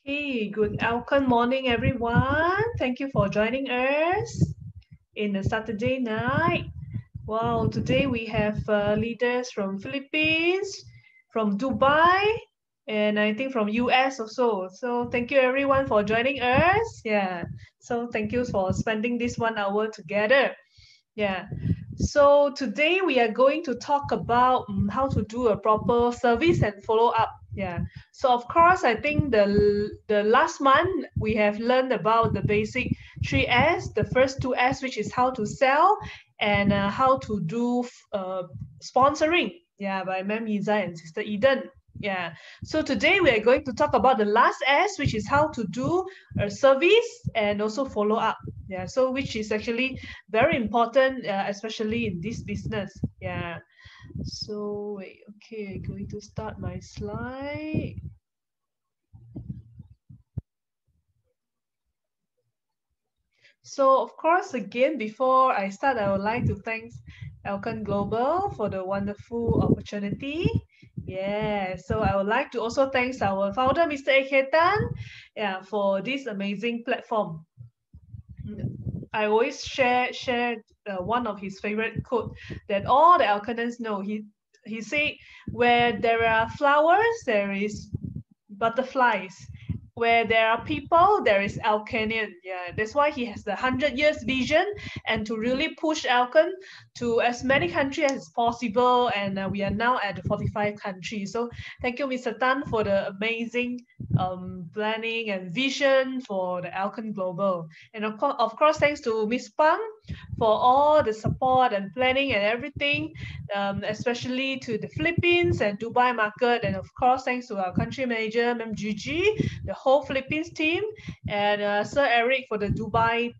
Good morning, everyone. Thank you for joining us in a Saturday night. Wow, today we have leaders from Philippines, from Dubai, and I think from US also. So thank you everyone for joining us. Yeah. So thank you for spending this 1 hour together. Yeah. So today we are going to talk about how to do a proper service and follow up. Yeah. So of course, I think the last month we have learned about the basic 3S, the first 2S, which is how to sell and how to do sponsoring. Yeah, by Ma'am Yiza and Sister Eden. Yeah. So today we are going to talk about the last S, which is how to do a service and also follow up. Yeah. So which is actually very important, especially in this business. Yeah. So wait, okay, going to start my slide. So of course, again, before I start, I would like to thank Elkan Global for the wonderful opportunity. Yeah, so I would like to also thank our founder, Mr. Eketan, yeah, for this amazing platform. I always share one of his favorite quote that all the Alkanans know. He say, where there are flowers, there is butterflies. Where there are people, there is Alkanian. Yeah, that's why he has the 100 years vision and to really push Alkan to as many countries as possible. And we are now at the 45 countries. So thank you, Mr. Tan, for the amazing planning and vision for the Alkan Global. And of course, thanks to Miss Pang for all the support and planning and everything, especially to the Philippines and Dubai market. And of course, thanks to our country manager, Ma'am Gigi, the whole Philippines team, and Sir Eric for the Dubai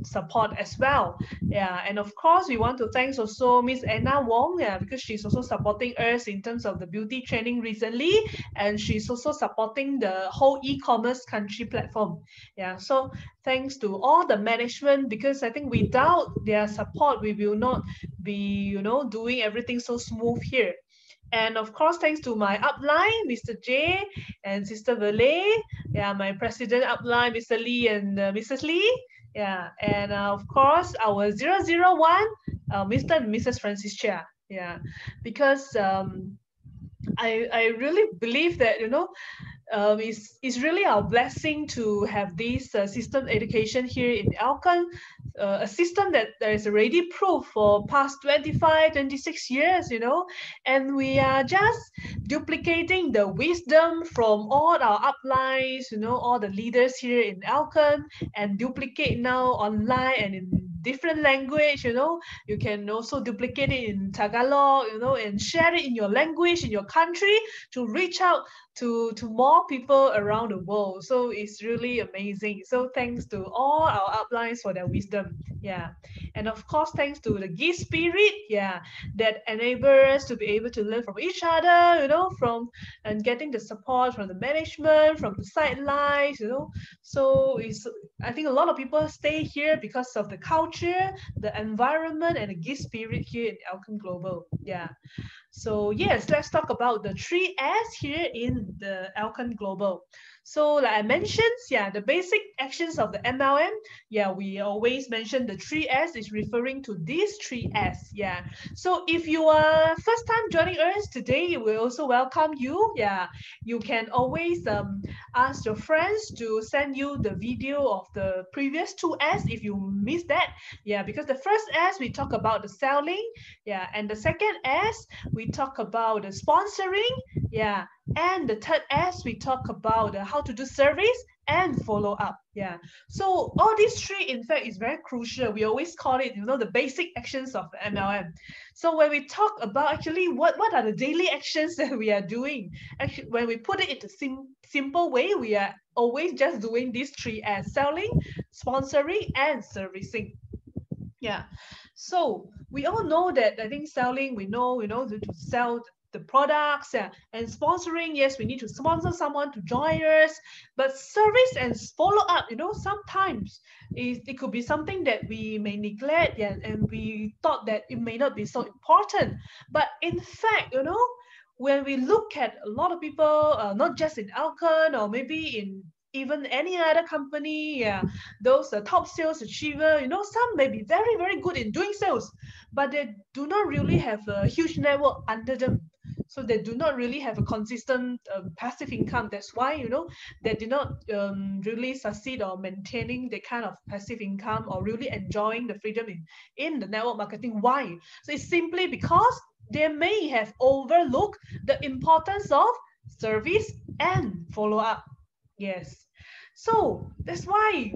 support as well. Yeah, and of course, we want to thank also Miss Anna Wong, yeah, because she's also supporting us in terms of the beauty training recently, and she's also supporting the whole e-commerce country platform. Yeah, so thanks to all the management, because I think without their support, we will not be, doing everything so smooth here. And of course, thanks to my upline, Mr. J and Sister Verlay. Yeah, my president upline, Mr. Lee and Mrs. Lee. Yeah, and of course, our 001, Mr. and Mrs. Francis Chia. Yeah, because I really believe that, it's really our blessing to have this system education here in Alkan, a system that is already proved for past 25, 26 years, and we are just duplicating the wisdom from all our uplines, all the leaders here in Alkan, and duplicate now online and in different language. You can also duplicate it in Tagalog, and share it in your language, in your country, to reach out to more people around the world. So it's really amazing. So thanks to all our uplines for their wisdom. Yeah. And of course, thanks to the gift spirit, yeah, that enable us to be able to learn from each other, from and getting the support from the management, from the sidelines, So it's, I think a lot of people stay here because of the culture, the environment, and the gift spirit here in Alcon Global. Yeah. So yes, let's talk about the 3S here in the Alcan Global. So like I mentioned, yeah, the basic actions of the MLM, yeah, we always mention the 3S is referring to these 3S, yeah. So if you are first time joining us today, we also welcome you, yeah. You can always ask your friends to send you the video of the previous 2S if you missed that, yeah, because the first S we talk about the selling, yeah, and the second S we talk about the sponsoring, yeah, and the third S we talk about how to do service and follow up. Yeah, so all these three in fact is very crucial. We always call it, the basic actions of MLM. So when we talk about actually what are the daily actions that we are doing, actually when we put it into simple way, we are always just doing these three as selling, sponsoring, and servicing. Yeah. So we all know that, I think selling, we know, to sell the products, yeah, and sponsoring, yes, we need to sponsor someone to join us. But service and follow up, sometimes it could be something that we may neglect, yeah, and we thought that it may not be so important. But in fact, when we look at a lot of people, not just in Alcon or maybe in even any other company, yeah, those top sales achiever, you know, some may be very, very good in doing sales, but they do not really have a huge network under them. So they do not really have a consistent passive income. That's why, you know, they did not really succeed or maintaining the kind of passive income or really enjoying the freedom in the network marketing. Why? So it's simply because they may have overlooked the importance of service and follow up. Yes. So that's why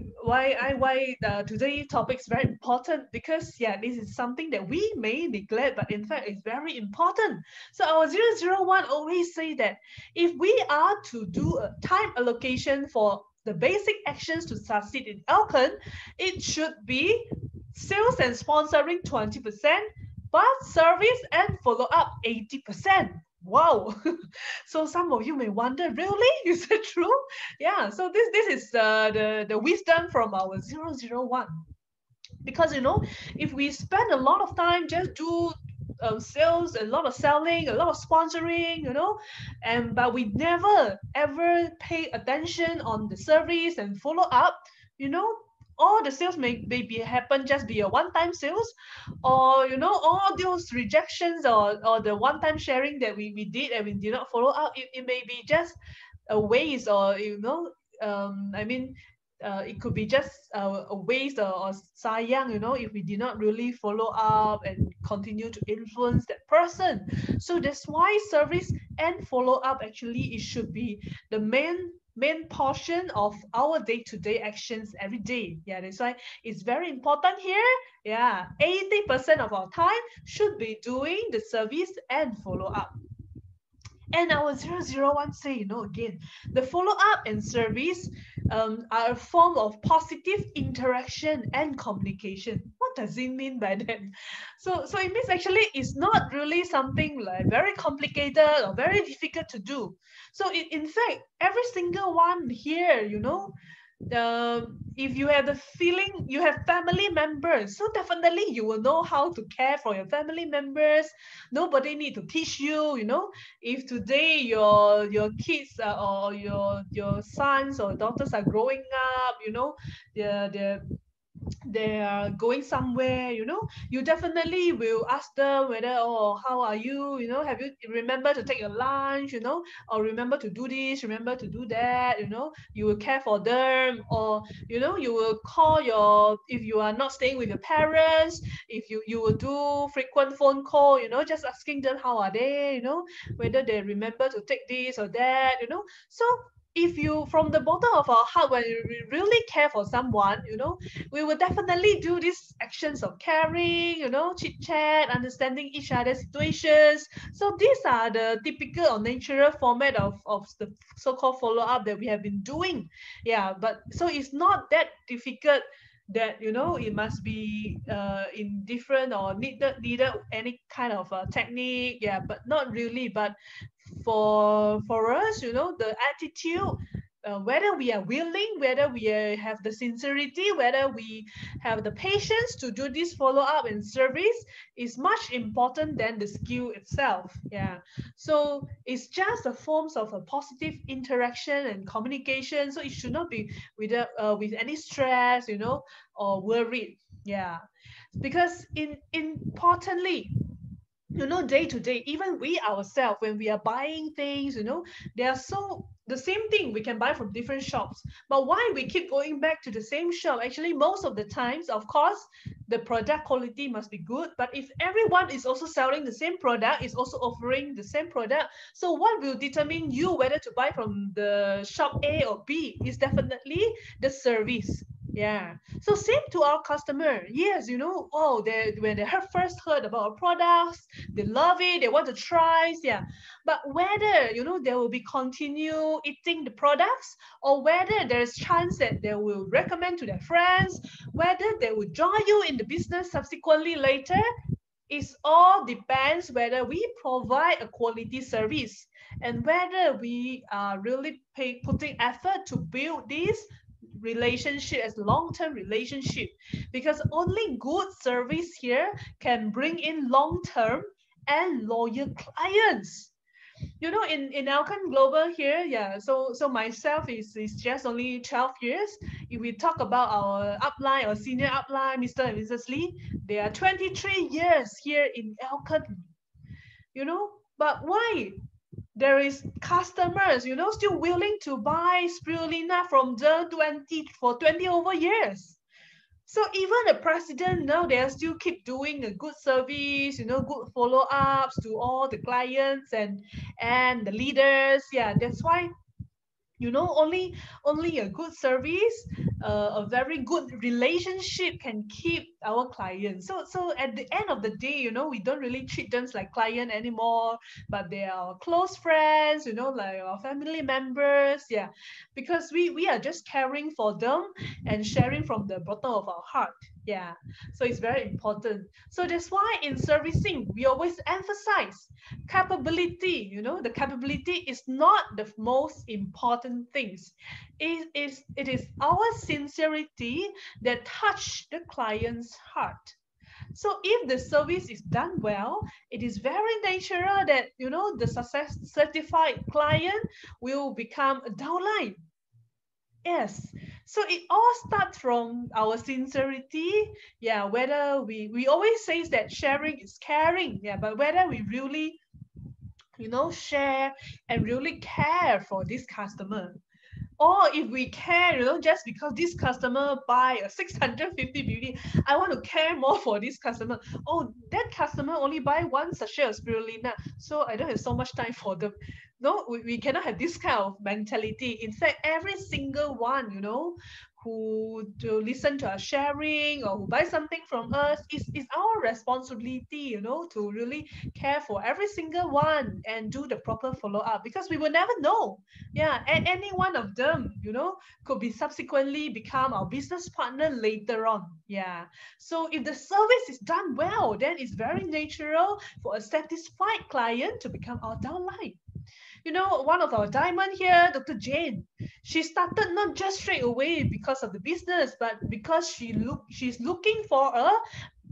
today's topic is very important, because yeah, this is something that we may neglect, but in fact it's very important. So our 001 always say that if we are to do a time allocation for the basic actions to succeed in Alcon, it should be sales and sponsoring 20%, but service and follow up 80%. Wow. So some of you may wonder, really? Is it true? Yeah. So this is the wisdom from our 001. Because, you know, if we spend a lot of time just do sales, a lot of selling, a lot of sponsoring, you know, and but we never ever pay attention on the service and follow up, you know, all the sales may be happen just be a one-time sales, or you know, all those rejections or the one-time sharing that we did and we did not follow up, it may be just a waste, or you know, I mean, it could be just a waste or sayang, you know, if we did not really follow up and continue to influence that person. So that's why service and follow up, actually it should be the main portion of our day-to-day actions every day. Yeah, that's why it's very important here. Yeah, 80% of our time should be doing the service and follow up. And our 001 say, you know, again, the follow-up and service are a form of positive interaction and communication. What does it mean by that? So it means actually it's not really something like very complicated or very difficult to do. So in fact, every single one here, you know, if you have the feeling you have family members, so definitely you will know how to care for your family members. Nobody need to teach you, you know. If today your kids or your sons or daughters are growing up, you know, they are going somewhere, you know, you definitely will ask them whether, oh, how are you, you know, have you remember to take your lunch, you know, or remember to do this, remember to do that, you know, you will care for them. Or you know, you will call your, if you are not staying with your parents, if you will do frequent phone call, you know, just asking them how are they, you know, whether they remember to take this or that, you know. So if you, from the bottom of our heart, when we really care for someone, you know, we will definitely do these actions of caring, you know, chit chat, understanding each other's situations. So these are the typical or natural format of the so-called follow-up that we have been doing. Yeah, but so it's not that difficult that, you know, it must be in different or needed any kind of technique. Yeah, but not really. But for us, you know, the attitude, whether we are willing, whether we have the sincerity, whether we have the patience to do this follow up and service, is much important than the skill itself. Yeah, so it's just a forms of a positive interaction and communication. So it should not be with any stress, you know, or worried. Yeah, because importantly, you know, day to day, even we ourselves, when we are buying things, you know, they are so the same thing we can buy from different shops, but why we keep going back to the same shop? Actually, most of the times, of course, the product quality must be good, but if everyone is also selling the same product, is also offering the same product, so what will determine you whether to buy from the shop A or B is definitely the service. Yeah. So same to our customer. Yes, you know, oh, they when they first heard about our products, they love it, they want to try. Yeah. But whether, you know, they will be continue eating the products, or whether there's chance that they will recommend to their friends, whether they will join you in the business subsequently later, it all depends whether we provide a quality service and whether we are really putting effort to build this relationship as long-term relationship, because only good service here can bring in long-term and loyal clients. You know, in Alcon Global here, yeah, so myself is just only 12 years. If we talk about our upline or senior upline, Mr. and Mrs. Lee, they are 23 years here in Alcon, you know. But why? There is customers, you know, still willing to buy spirulina from the 20 for 20 over years. So even the president now, they still keep doing a good service, you know, good follow-ups to all the clients and the leaders. Yeah, that's why, you know, only a good service, a very good relationship can keep our clients. So at the end of the day, you know, we don't really treat them like client anymore, but they are our close friends, you know, like our family members. Yeah, because we are just caring for them and sharing from the bottom of our heart. Yeah, so it's very important. So that's why in servicing we always emphasize capability. You know, the capability is not the most important things. It is our sincerity that touch the client's heart. So if the service is done well, it is very natural that, you know, the success certified client will become a downline. Yes. So it all starts from our sincerity. Yeah, whether we always say that sharing is caring. Yeah, but whether we really, you know, share and really care for this customer, or if we care, you know, just because this customer buy a 650 beauty, I want to care more for this customer. Oh, that customer only buy one sachet of spirulina, so I don't have so much time for them. No, we cannot have this kind of mentality. In fact, every single one, you know, who to listen to our sharing or who buy something from us, is our responsibility, you know, to really care for every single one and do the proper follow-up, because we will never know. Yeah, and any one of them, you know, could be subsequently become our business partner later on. Yeah, so if the service is done well, then it's very natural for a satisfied client to become our downline. You know, one of our diamond here, Dr. Jane, she started not just straight away because of the business, but because she's looking for a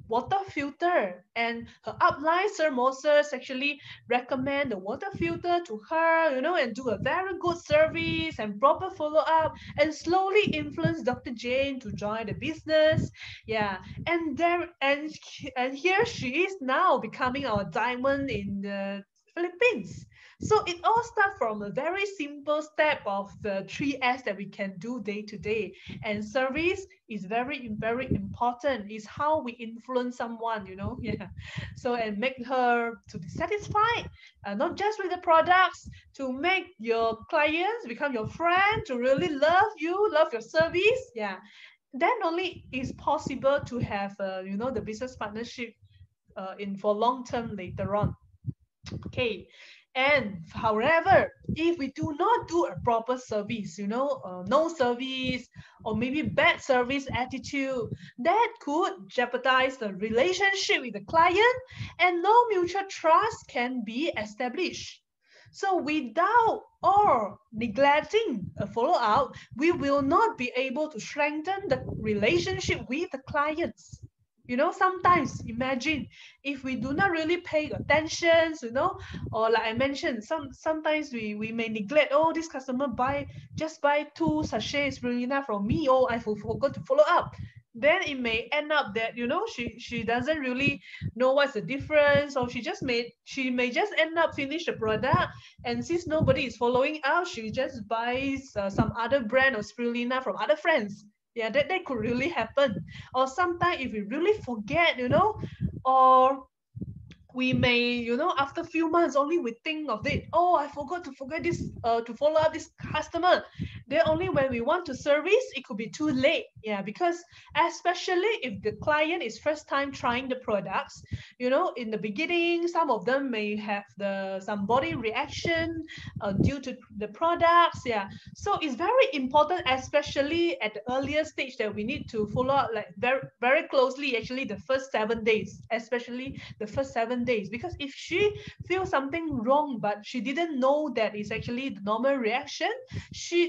water filter, and her upline Sir Moses actually recommend the water filter to her, you know, and do a very good service and proper follow-up, and slowly influence Dr. Jane to join the business. Yeah, and there and here she is now becoming our diamond in the Philippines. So it all starts from a very simple step of the 3S that we can do day to day. And service is very important. Is how we influence someone, you know. Yeah. So and make her to be satisfied, not just with the products, to make your clients become your friend, to really love you, love your service. Yeah. Then only is possible to have, you know, the business partnership in for long term later on. Okay. And however, if we do not do a proper service, you know, no service or maybe bad service attitude, that could jeopardize the relationship with the client, and no mutual trust can be established. So without or neglecting a follow-up, we will not be able to strengthen the relationship with the clients. You know, sometimes imagine if we do not really pay attention, you know, or like I mentioned, sometimes we may neglect. Oh, this customer buy two sachets spirulina from me. Oh, I forgot to follow up. Then it may end up that, you know, she doesn't really know what's the difference, or she may just end up finish the product, and since nobody is following up, she just buys some other brand of spirulina from other friends. Yeah, that could really happen. Or sometimes if we really forget, you know, or we may, you know, after a few months only we think of it. Oh, I forgot to forget this, to follow up this customer. Then only when we want to service, it could be too late. Yeah, because especially if the client is first time trying the products, you know, in the beginning, some of them may have some body reaction due to the products. Yeah, so it's very important, especially at the earlier stage, that we need to follow up like very closely. Actually, the first 7 days, especially the first 7 days, because if she feels something wrong but she didn't know that it's actually the normal reaction,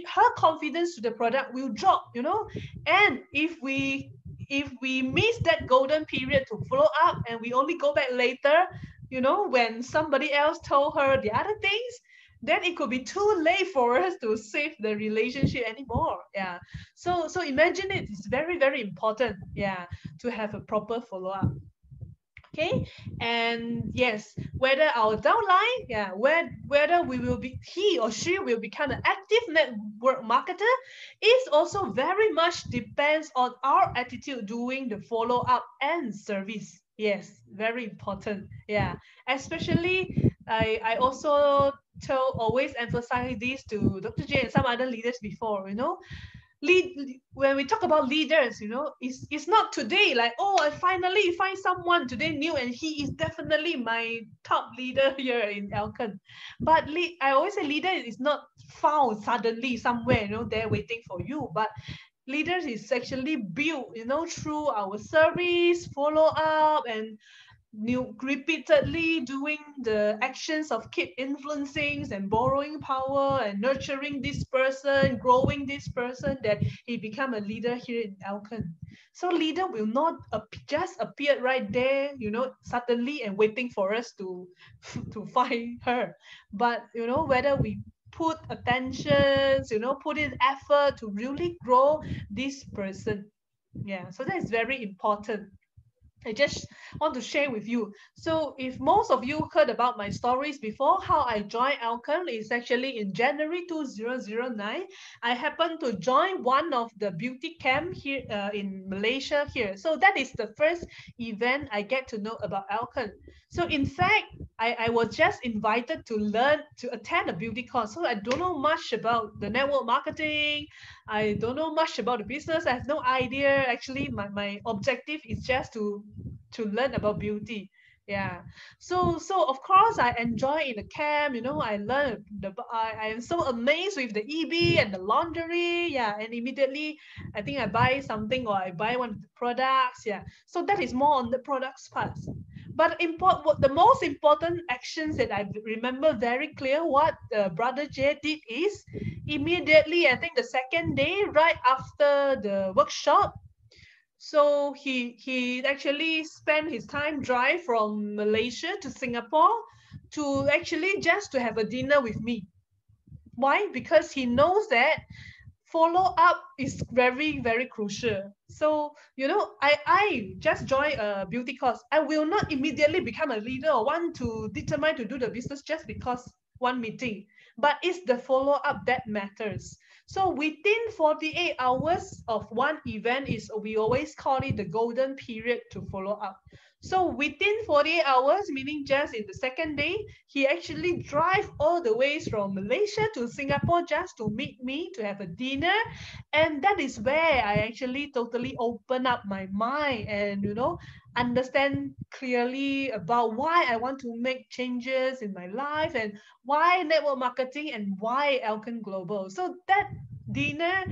her confidence to the product will drop, you know. And if we miss that golden period to follow up and we only go back later, you know, when somebody else told her the other things, then it could be too late for us to save the relationship anymore. Yeah. So imagine it. It's very, very important. Yeah, to have a proper follow-up. Okay, and yes, whether our downline, yeah, whether we will be, he or she will become an active network marketer, is also very much depends on our attitude doing the follow up and service. Yes, very important. Yeah, especially I also tell, always emphasize this to Dr. J and some other leaders before, when we talk about leaders, it's not today like, oh, I finally find someone today new and he is definitely my top leader here in Elkan. But I always say leader is not found suddenly somewhere, there waiting for you. But leaders is actually built, through our service, follow up, and repeatedly doing the actions of keep influencing and borrowing power and nurturing this person, growing this person, that he become a leader here in Elkan. So leader will not just appear right there, suddenly and waiting for us to to find her. But whether we put attention, put in effort to really grow this person. Yeah, so that is very important. I just want to share with you. So if most of you heard about my stories before, how I joined Alcon is actually in January 2009. I happened to join one of the beauty camp here in Malaysia here. So that is the first event I get to know about Alcon. So in fact, I was just invited to learn, to attend a beauty course. So I don't know much about the network marketing. I don't know much about the business. I have no idea. Actually, my objective is just to learn about beauty. Yeah. So of course I enjoy in the camp. I learn I am so amazed with the EB and the laundry. Yeah. And immediately I think I buy something, or I buy one of the products. Yeah. So that is more on the products part. But what the most important actions that I remember very clear, what Brother Jay did is, immediately, I think the second day, right after the workshop, so he actually spent his time drive from Malaysia to Singapore to actually just to have a dinner with me. Why? Because he knows that follow up is very, very crucial. So I just joined a beauty course. I will not immediately become a leader or want to determine to do the business just because one meeting, but it's the follow up that matters. So within 48 hours of one event, is we always call it the golden period to follow up. So within 48 hours, meaning just in the second day, he actually drive all the ways from Malaysia to Singapore just to meet me, to have a dinner. And that is where I actually totally open up my mind and, understand clearly about why I want to make changes in my life, and why network marketing, and why Elkin Global. So that dinner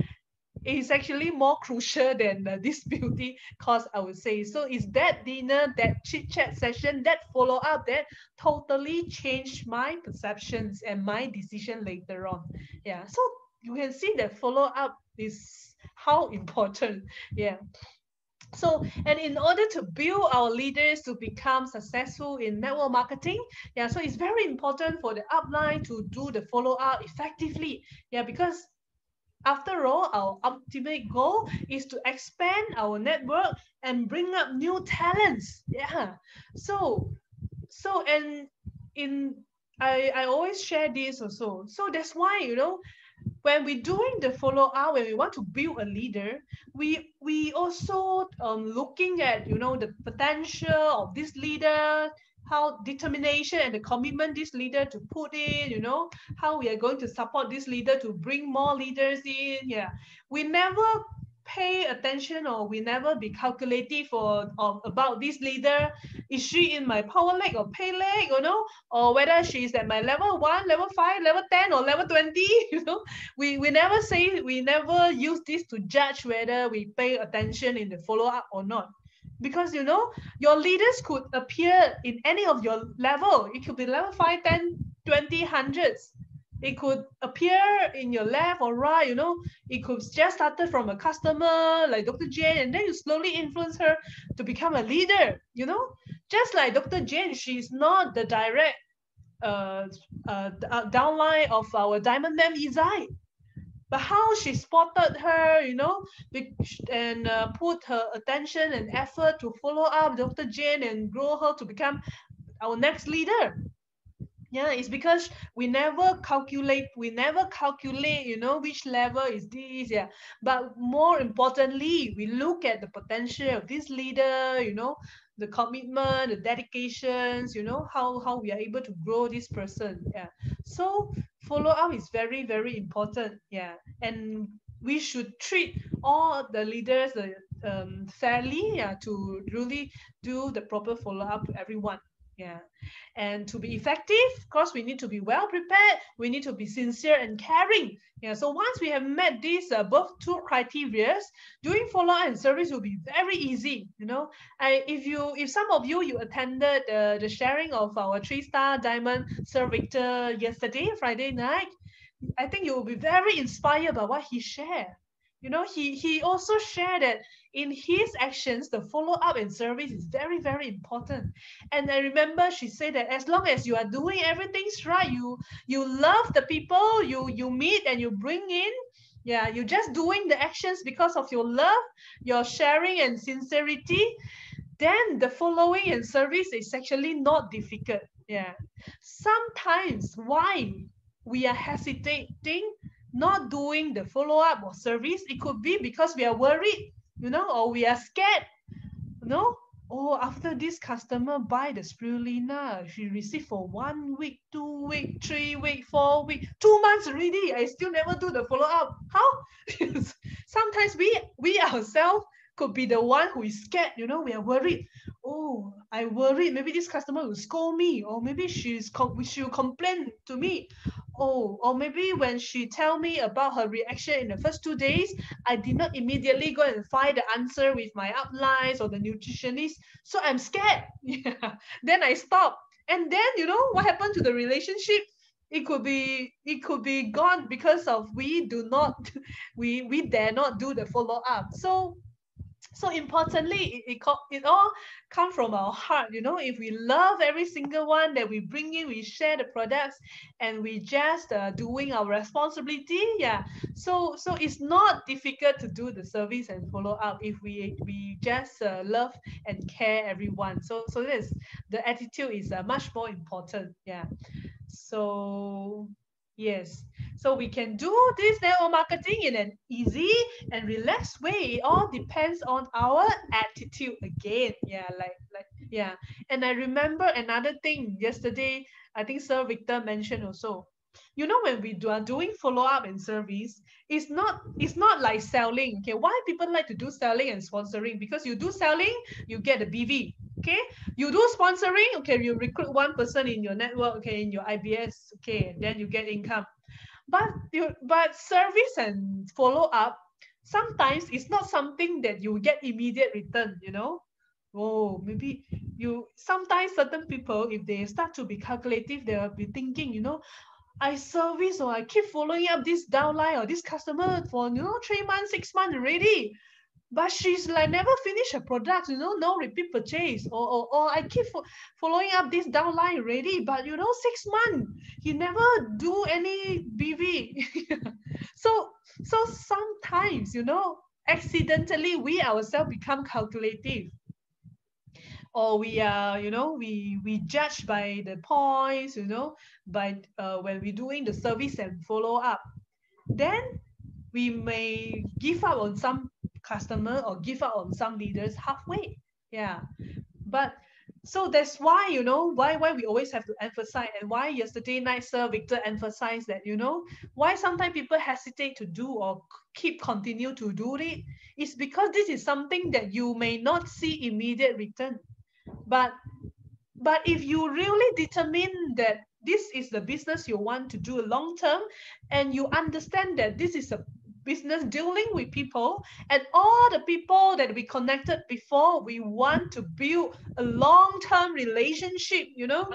is actually more crucial than this beauty course, I would say. So it's that dinner, that chit chat session, that follow up that totally changed my perceptions and my decision later on. Yeah. So you can see that follow up is how important. Yeah. So, and in order to build our leaders to become successful in network marketing, yeah, so it's very important for the upline to do the follow up effectively. Yeah, because after all, our ultimate goal is to expand our network and bring up new talents. Yeah. And in I always share this also. So that's why, when we're doing the follow up, when we want to build a leader, we also looking at, the potential of this leader, how determination and the commitment this leader to put in, how we are going to support this leader to bring more leaders in. Yeah, we never pay attention, or we never be calculative for about this leader. Is she in my power leg or pay leg, or whether she's at my level 1, level 5, level 10, or level 20. We never say, we never use this to judge whether we pay attention in the follow-up or not. Because your leaders could appear in any of your level. It could be level 5, 10, 20, hundreds. It could appear in your left or right. It could just started from a customer like Dr. Jane, and then you slowly influence her to become a leader. Just like Dr. Jane, she's not the direct downline of our Diamond Ma'am Izai. But how she spotted her, you know, and put her attention and effort to follow up Dr. Jane and grow her to become our next leader. Yeah, it's because we never calculate, you know, which level is this, yeah. But more importantly, we look at the potential of this leader, you know, the commitment, the dedications, you know, how we are able to grow this person. Yeah. So follow up is very, very important. Yeah. And we should treat all the leaders fairly, yeah, to really do the proper follow up to everyone. Yeah. And to be effective, of course, we need to be well prepared. We need to be sincere and caring. Yeah. So once we have met these above two criteria, doing follow-up and service will be very easy. You know, if some of you attended the sharing of our 3-star diamond Sir Victor yesterday, Friday night, I think you will be very inspired by what he shared. You know, he also shared that in his actions, the follow-up and service is very, very important. And I remember she said that as long as you are doing everything right, you love the people you meet and you bring in, yeah, you're just doing the actions because of your love, your sharing and sincerity, then the following and service is actually not difficult. Yeah. Sometimes why we are hesitating, not doing the follow-up or service, it could be because we are worried, you know, or we are scared, you know. Oh, after this customer buy the spirulina, she received for 1 week, 2 week, 3 week, 4 week, 2 months already. I still never do the follow-up. How? Sometimes we ourselves could be the one who is scared, you know, we are worried. Oh, I worried maybe this customer will scold me, or maybe she'll complain to me. Oh, or maybe when she tell me about her reaction in the first 2 days, I did not immediately go and find the answer with my uplines or the nutritionist. So I'm scared. Yeah. Then I stop. And then, you know, what happened to the relationship? It could be gone because of we dare not do the follow-up. So importantly, it all comes from our heart, you know. If we love every single one that we bring in, we share the products, and we just doing our responsibility, yeah. So it's not difficult to do the service and follow up if we just love and care everyone. So this the attitude is much more important, yeah. So yes, so we can do this network marketing in an easy and relaxed way. It all depends on our attitude again. Yeah, yeah. And I remember another thing yesterday, I think Sir Victor mentioned also. You know, when we are doing follow-up and service, it's not like selling. Okay, why people like to do selling and sponsoring? Because you do selling, you get a BV. Okay, you do sponsoring, okay, you recruit one person in your network, okay, in your IBS, okay, then you get income. But service and follow up, sometimes it's not something that you get immediate return, you know. Oh, maybe sometimes certain people, if they start to be calculative, they will be thinking, you know, I service or I keep following up this downline or this customer for, you know, 3 months, 6 months already. But she's like never finish her product, you know, no repeat purchase, or I keep following up this downline already, but you know, 6 months he never do any BV. so sometimes, you know, accidentally we ourselves become calculative, or we are, you know, we judge by the points, you know, by when we're doing the service and follow up, then we may give up on some customer or give up on some leaders halfway. Yeah. But so that's why, you know, why we always have to emphasize, and why yesterday night Sir Victor emphasized that, you know, why sometimes people hesitate to do or continue to do it is because this is something that you may not see immediate return. But if you really determine that this is the business you want to do long term, and you understand that this is a business dealing with people, and all the people that we connected before, we want to build a long-term relationship, you know,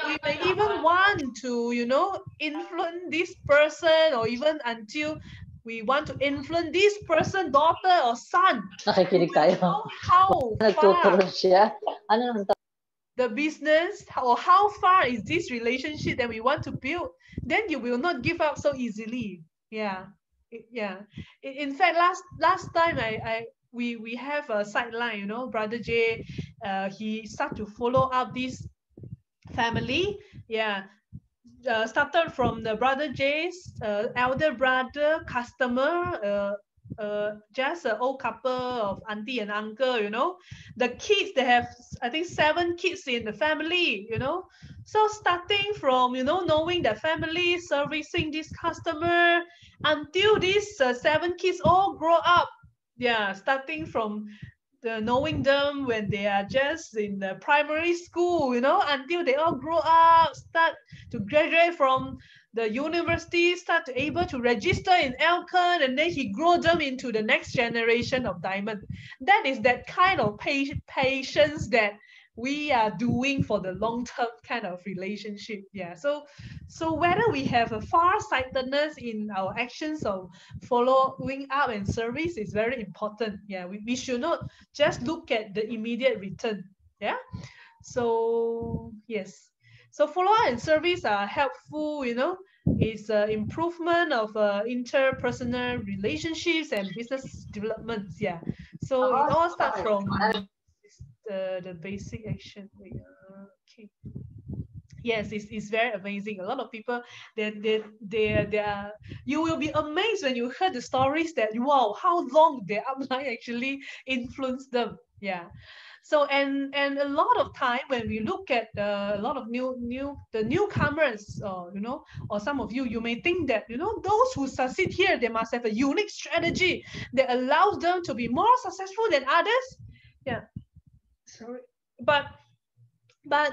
we may even want to, you know, influence this person, or even until we want to influence this person, daughter or son. Nakikinig tayo. How far Nagtuturo siya. Ano naman the business, or how far is this relationship that we want to build, then you will not give up so easily. Yeah. Yeah. In fact, last time we have a sideline, you know, Brother J, he start to follow up this family. Yeah. Started from the Brother J's elder brother customer, just an old couple of auntie and uncle, you know. The kids, they have, I think, 7 kids in the family, you know. So starting from, you know, knowing the family, servicing this customer, until these 7 kids all grow up. Yeah, starting from the knowing them when they are just in the primary school, you know, until they all grow up, start to graduate from the university, start to able to register in Elkan, and then he grow them into the next generation of diamond. That is that kind of patience that we are doing for the long-term kind of relationship. Yeah. So whether we have a far-sightedness in our actions of following up and service is very important. Yeah, we should not just look at the immediate return. Yeah. So yes, so follow-up and service are helpful, you know. It's improvement of interpersonal relationships and business developments. Yeah, so it all starts from the basic action. Okay. Yes, it's very amazing. A lot of people, they are, you will be amazed when you hear the stories that, wow, how long their upline actually influenced them. Yeah. So and a lot of time when we look at a lot of the newcomers, you know, or some of you may think that, you know, those who succeed here, they must have a unique strategy that allows them to be more successful than others. Yeah. Sorry. But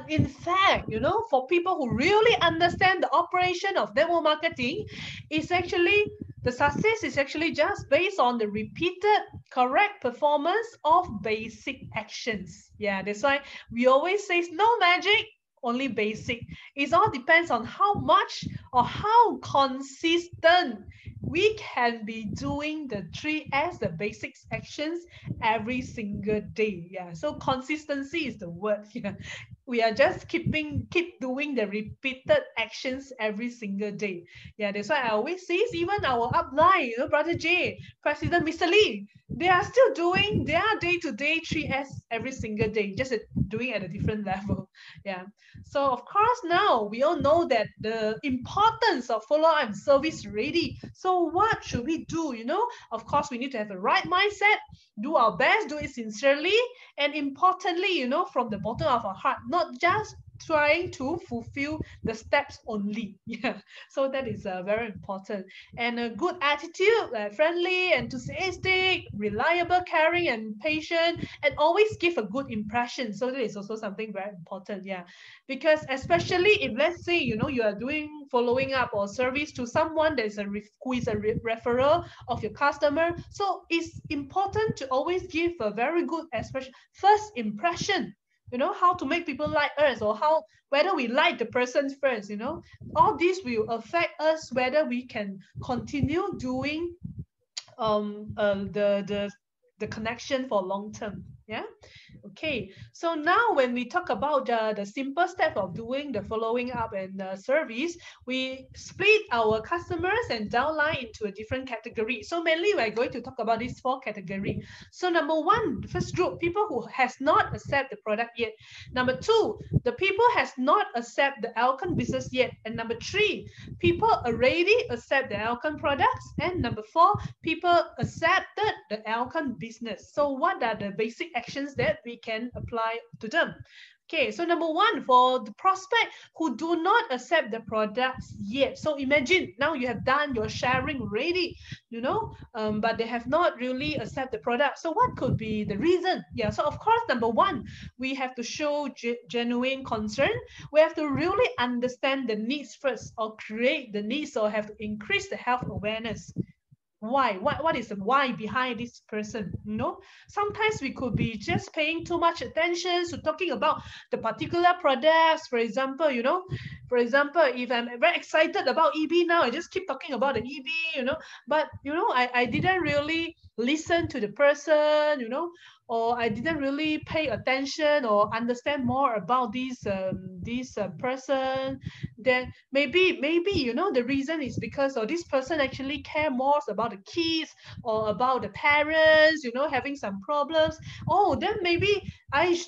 in fact, you know, for people who really understand the operation of network marketing, it's actually, the success is actually just based on the repeated correct performance of basic actions. Yeah, that's why we always say no magic, only basic. It all depends on how much or how consistent we can be doing the 3S, the basics actions, every single day. Yeah, so consistency is the word. Yeah, we are just keep doing the repeated actions every single day. Yeah, that's why I always say, even our upline, you know, Brother J, President Mr. Lee, they are still doing their day-to-day 3S every single day, just doing at a different level. Yeah. So of course now we all know that the importance of follow-up and service ready. So what should we do? You know, of course we need to have the right mindset, do our best, do it sincerely, and importantly, you know, from the bottom of our heart, not just trying to fulfill the steps only. Yeah, so that is very important. And a good attitude, friendly, enthusiastic, reliable, caring, and patient, and always give a good impression. So that is also something very important. Yeah, because especially if, let's say, you know, you are doing following up or service to someone that is who is a referral of your customer, so it's important to always give a very good expression, first impression, you know, how to make people like us, or how, whether we like the person first, you know. All this will affect us whether we can continue doing the connection for long term. Yeah. Okay, so now when we talk about the simple step of doing the following up and service, we split our customers and downline into a different category. So mainly we're going to talk about these 4 categories. So number 1, the first group, people who has not accept the product yet. Number 2, the people has not accept the Alkan business yet. And number 3, people already accept the Alkan products. And number 4, people accepted the Alkan business. So what are the basic actions that we can apply to them? Okay, so number 1, for the prospect who do not accept the products yet. So imagine now you have done your sharing already, you know, but they have not really accept the product. So what could be the reason? Yeah, so of course, number 1, we have to show genuine concern. We have to really understand the needs first, or create the needs, or have to increase the health awareness. Why? What is the why behind this person? You know, sometimes we could be just paying too much attention to talking about the particular products. For example, you know, if I'm very excited about EB now, I just keep talking about the EB, you know, but you know, I didn't really listen to the person, you know, or I didn't really pay attention or understand more about this person, then maybe you know the reason is because this person actually care more about the kids or about the parents, you know, having some problems. Oh, then maybe I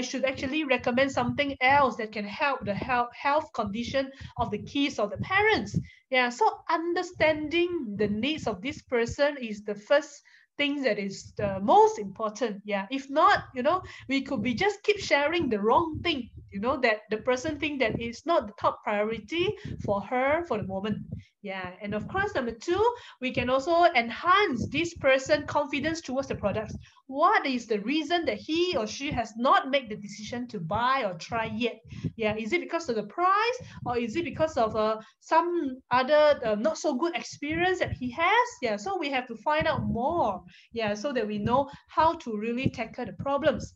should actually recommend something else that can help the health condition of the kids or the parents. Yeah, so understanding the needs of this person is the first thing that is the most important. Yeah, if not, you know, we could be just keep sharing the wrong thing, you know, that the person think that is not the top priority for her for the moment. Yeah, and of course, number two, we can also enhance this person confidence towards the products. What is the reason that he or she has not made the decision to buy or try yet? Yeah, is it because of the price, or is it because of some other not so good experience that he has? Yeah, so we have to find out more. Yeah, so that we know how to really tackle the problems.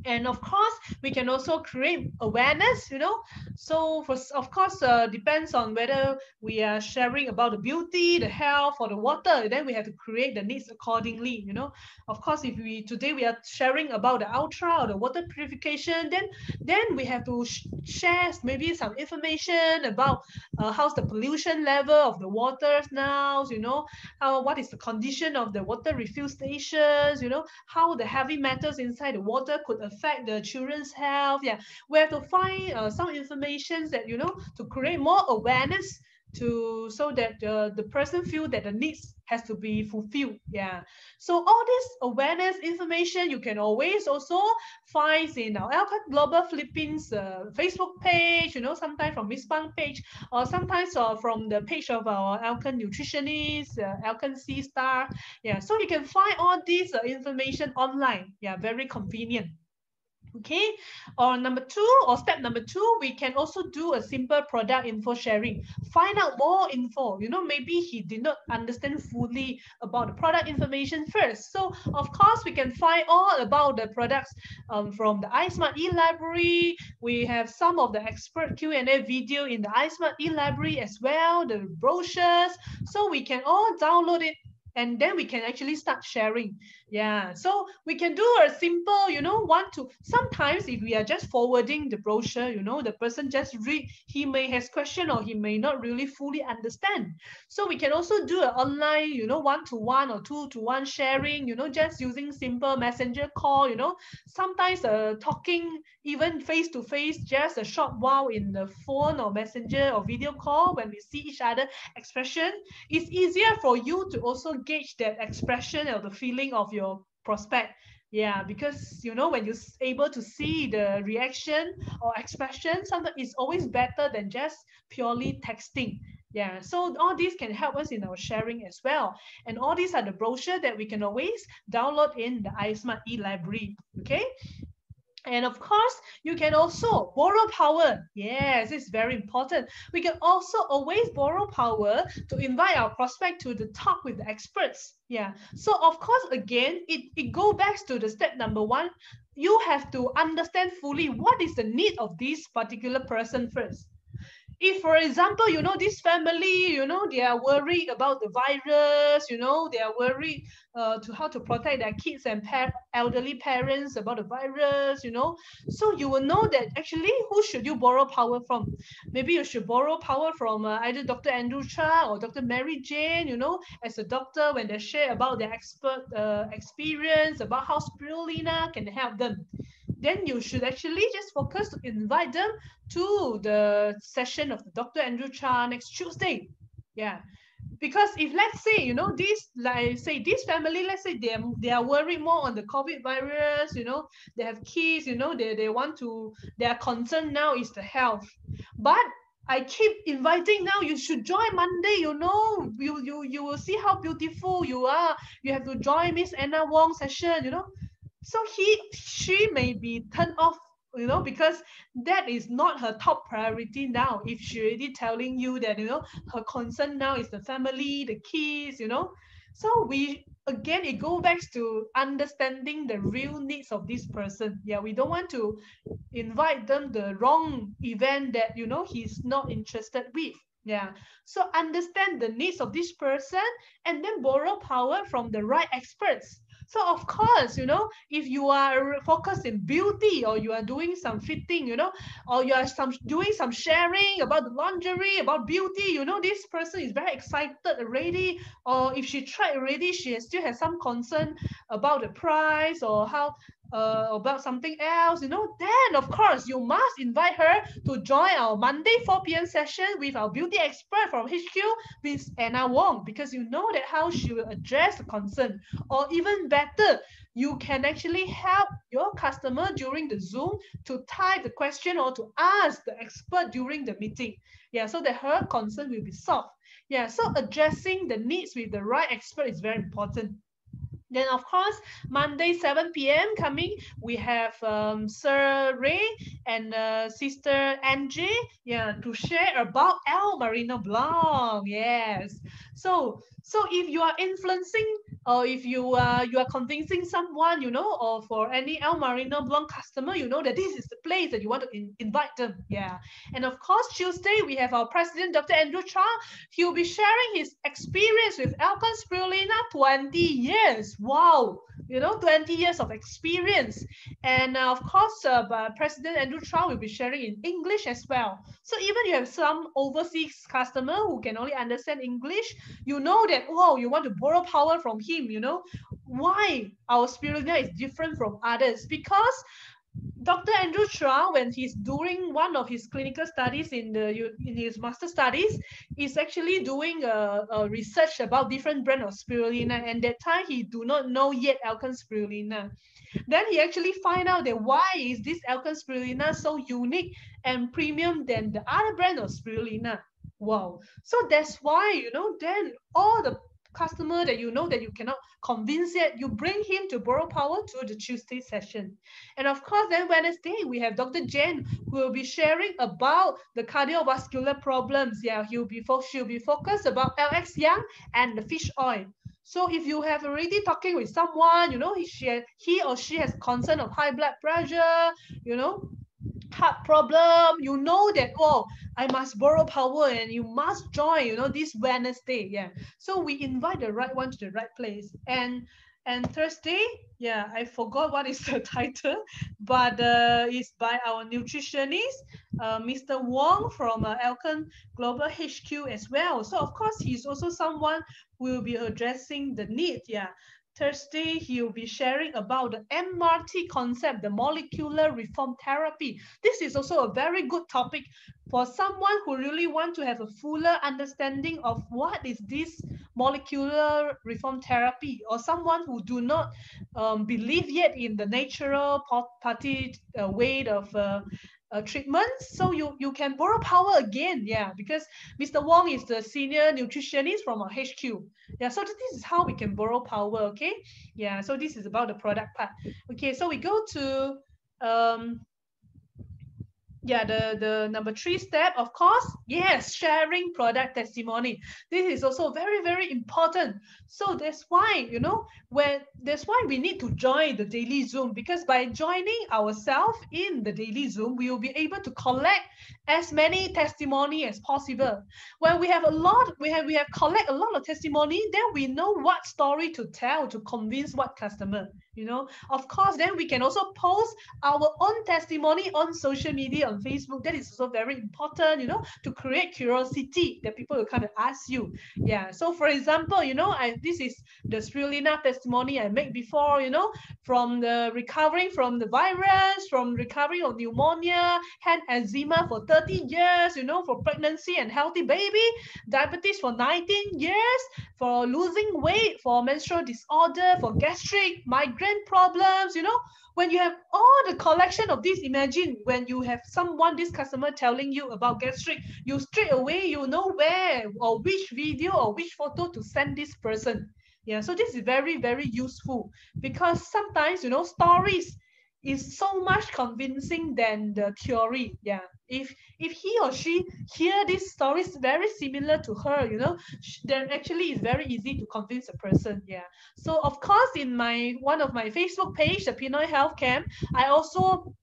And of course we can also create awareness, you know. So for of course depends on whether we are sharing about the beauty, the health, or the water, then we have to create the needs accordingly, you know. Of course, if we today we are sharing about the ultra or the water purification, then we have to share maybe some information about how's the pollution level of the waters now, you know, how what is the condition of the water refill stations, you know, how the heavy metals inside the water could affect the children's health. Yeah, we have to find some information that, you know, to create more awareness to so that the person feel that the needs has to be fulfilled. Yeah, so all this awareness information you can always also find in our Alcon Global Philippines Facebook page, you know, sometimes from Miss Pang page, or sometimes from the page of our Alcon nutritionist, Alcon C Star. Yeah, so you can find all these information online. Yeah, very convenient. Okay, or number two, or step number two, we can also do a simple product info sharing. Find out more info. You know, maybe he did not understand fully about the product information first. So of course, we can find all about the products from the iSmart e-library. We have some of the expert Q&A video in the iSmart e-library as well, the brochures. So we can all download it, and then we can actually start sharing. Yeah, so we can do a simple, you know, one to sometimes if we are just forwarding the brochure, you know, the person just read, he may has question or he may not really fully understand. So we can also do an online, you know, one-to-one or two-to-one sharing, you know, just using simple messenger call, you know. Sometimes talking even face to face just a short while in the phone or messenger or video call when we see each other expression, it's easier for you to also gauge that expression or the feeling of your prospect. Yeah, because you know when you're able to see the reaction or expression, sometimes it's always better than just purely texting. Yeah, so all these can help us in our sharing as well. And all these are the brochure that we can always download in the iSmart e-library. Okay. And of course, you can also borrow power. Yes, it's very important. We can also always borrow power to invite our prospect to the talk with the experts. Yeah. So of course, again, it goes back to the step number one. You have to understand fully what is the need of this particular person first. If for example, you know, this family, you know, they are worried about the virus, you know, they are worried to how to protect their kids and elderly parents about the virus, you know, so you will know that actually who should you borrow power from. Maybe you should borrow power from either Dr. Andrew Cha or Dr. Mary Jane, you know, as a doctor, when they share about their expert experience about how spirulina can help them, then you should actually just focus to invite them to the session of Dr. Andrew Cha next Tuesday. Yeah. Because if let's say, you know, this, like say this family, let's say they are worried more on the COVID virus, you know, they have kids, you know, they want to, their concern now is the health. But I keep inviting now, you should join Monday, you know, you will see how beautiful you are. You have to join Miss Anna Wong session, you know. So she may be turned off, you know, because that is not her top priority now. If she already telling you that, you know, her concern now is the family, the kids, you know. So we again, it goes back to understanding the real needs of this person. Yeah, we don't want to invite them the wrong event that, you know, he's not interested with. Yeah. So understand the needs of this person and then borrow power from the right experts. So of course, if you are focused in beauty or you are doing some fitting, or you are doing some sharing about the lingerie, about beauty, this person is very excited already. Or if she tried already, she still has some concern about the price or how about something else, then of course you must invite her to join our Monday 4 p.m. session with our beauty expert from HQ, Miss Anna Wong, because you know that how she will address the concern. Or even better, you can actually help your customer during the Zoom to type the question or to ask the expert during the meeting. Yeah, so that her concern will be solved. Yeah, so addressing the needs with the right expert is very important. Then, of course, Monday, 7 p.m. coming, we have Sir Ray and Sister Angie, yeah, to share about El Marino Blanc. Yes. So if you are influencing or if you are convincing someone, or for any El Marino Blanc customer, that this is the place that you want to invite them. Yeah. And of course, Tuesday, we have our president, Dr. Andrew Cha. He'll be sharing his experience with Alkan Spirulina 20 years. Wow, 20 years of experience. And of course, President Andrew Chow will be sharing in English as well. So even you have some overseas customer who can only understand English, you know that, wow, you want to borrow power from him, why our spirulina is different from others. Because Dr. Andrew Chua, when he's doing one of his clinical studies in his master studies, is actually doing a research about different brand of spirulina. And that time he do not know yet Alkan spirulina. Then he actually find out that why is this Alkan spirulina so unique and premium than the other brand of spirulina. Wow. So that's why, then all the customer that that you cannot convince yet, you bring him to borrow power to the Tuesday session. And of course, then Wednesday, we have Dr. Jane who will be sharing about the cardiovascular problems. Yeah, she'll be focused about LX Young and the fish oil. So if you have already talking with someone, he or she has concern of high blood pressure, heart problem, that, oh, I must borrow power and you must join, this Wednesday. Yeah. So we invite the right one to the right place. And Thursday, yeah, I forgot what is the title, but it's by our nutritionist, Mr. Wong from Alkan Global HQ as well. So of course, he's also someone who will be addressing the need. Yeah. Thursday, he'll be sharing about the MRT concept, the molecular reform therapy. This is also a very good topic for someone who really want to have a fuller understanding of what is this molecular reform therapy, or someone who do not believe yet in the natural party way of treatments. So you can borrow power again, yeah, because Mr. Wong is the senior nutritionist from our HQ. Yeah, so this is how we can borrow power, okay? Yeah, so this is about the product part. Okay, so we go to the number 3 step, of course, yes, sharing product testimony. This is also very, very important. So that's why, that's why we need to join the daily Zoom, because by joining ourselves in the daily Zoom, we will be able to collect as many testimony as possible. When we have collect a lot of testimony, then we know what story to tell to convince what customer. Of course, then we can also post our own testimony on social media, on Facebook. That is also very important, to create curiosity that people will come and ask you. Yeah. So for example, this is the spirulina testimony I made before, from the recovering from the virus, from recovering of pneumonia, had eczema for 30 years, for pregnancy and healthy baby, diabetes for 19 years, for losing weight, for menstrual disorder, for gastric, migraine problems, when you have all the collection of this. Imagine when you have this customer telling you about gastric, you straight away, know where or which video or which photo to send this person. Yeah, so this is very, very useful, because sometimes, stories is so much convincing than the theory. Yeah. If he or she hear these stories very similar to her, then actually it's very easy to convince a person. Yeah. So of course, in one of my Facebook page, the Pinoy Health Camp, I also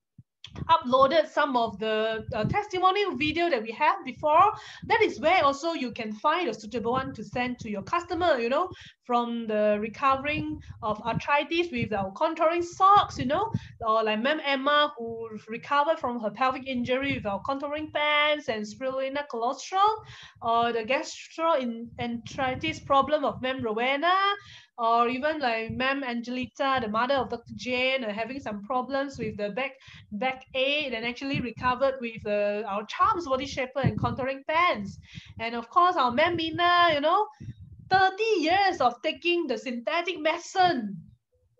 uploaded some of the testimonial video that we had before. That is where also you can find a suitable one to send to your customer, you know, from the recovering of arthritis with our contouring socks, you know, or like Ma'am Emma who recovered from her pelvic injury with our contouring pants and spirulina cholesterol, or the gastroenteritis problem of Ma'am Rowena, or even like Ma'am Angelita, the mother of Dr. Jane, having some problems with the backache, and actually recovered with our Charms Body Shaper and contouring pants. And of course, our Ma'am Mina, you know, 30 years of taking the synthetic medicine,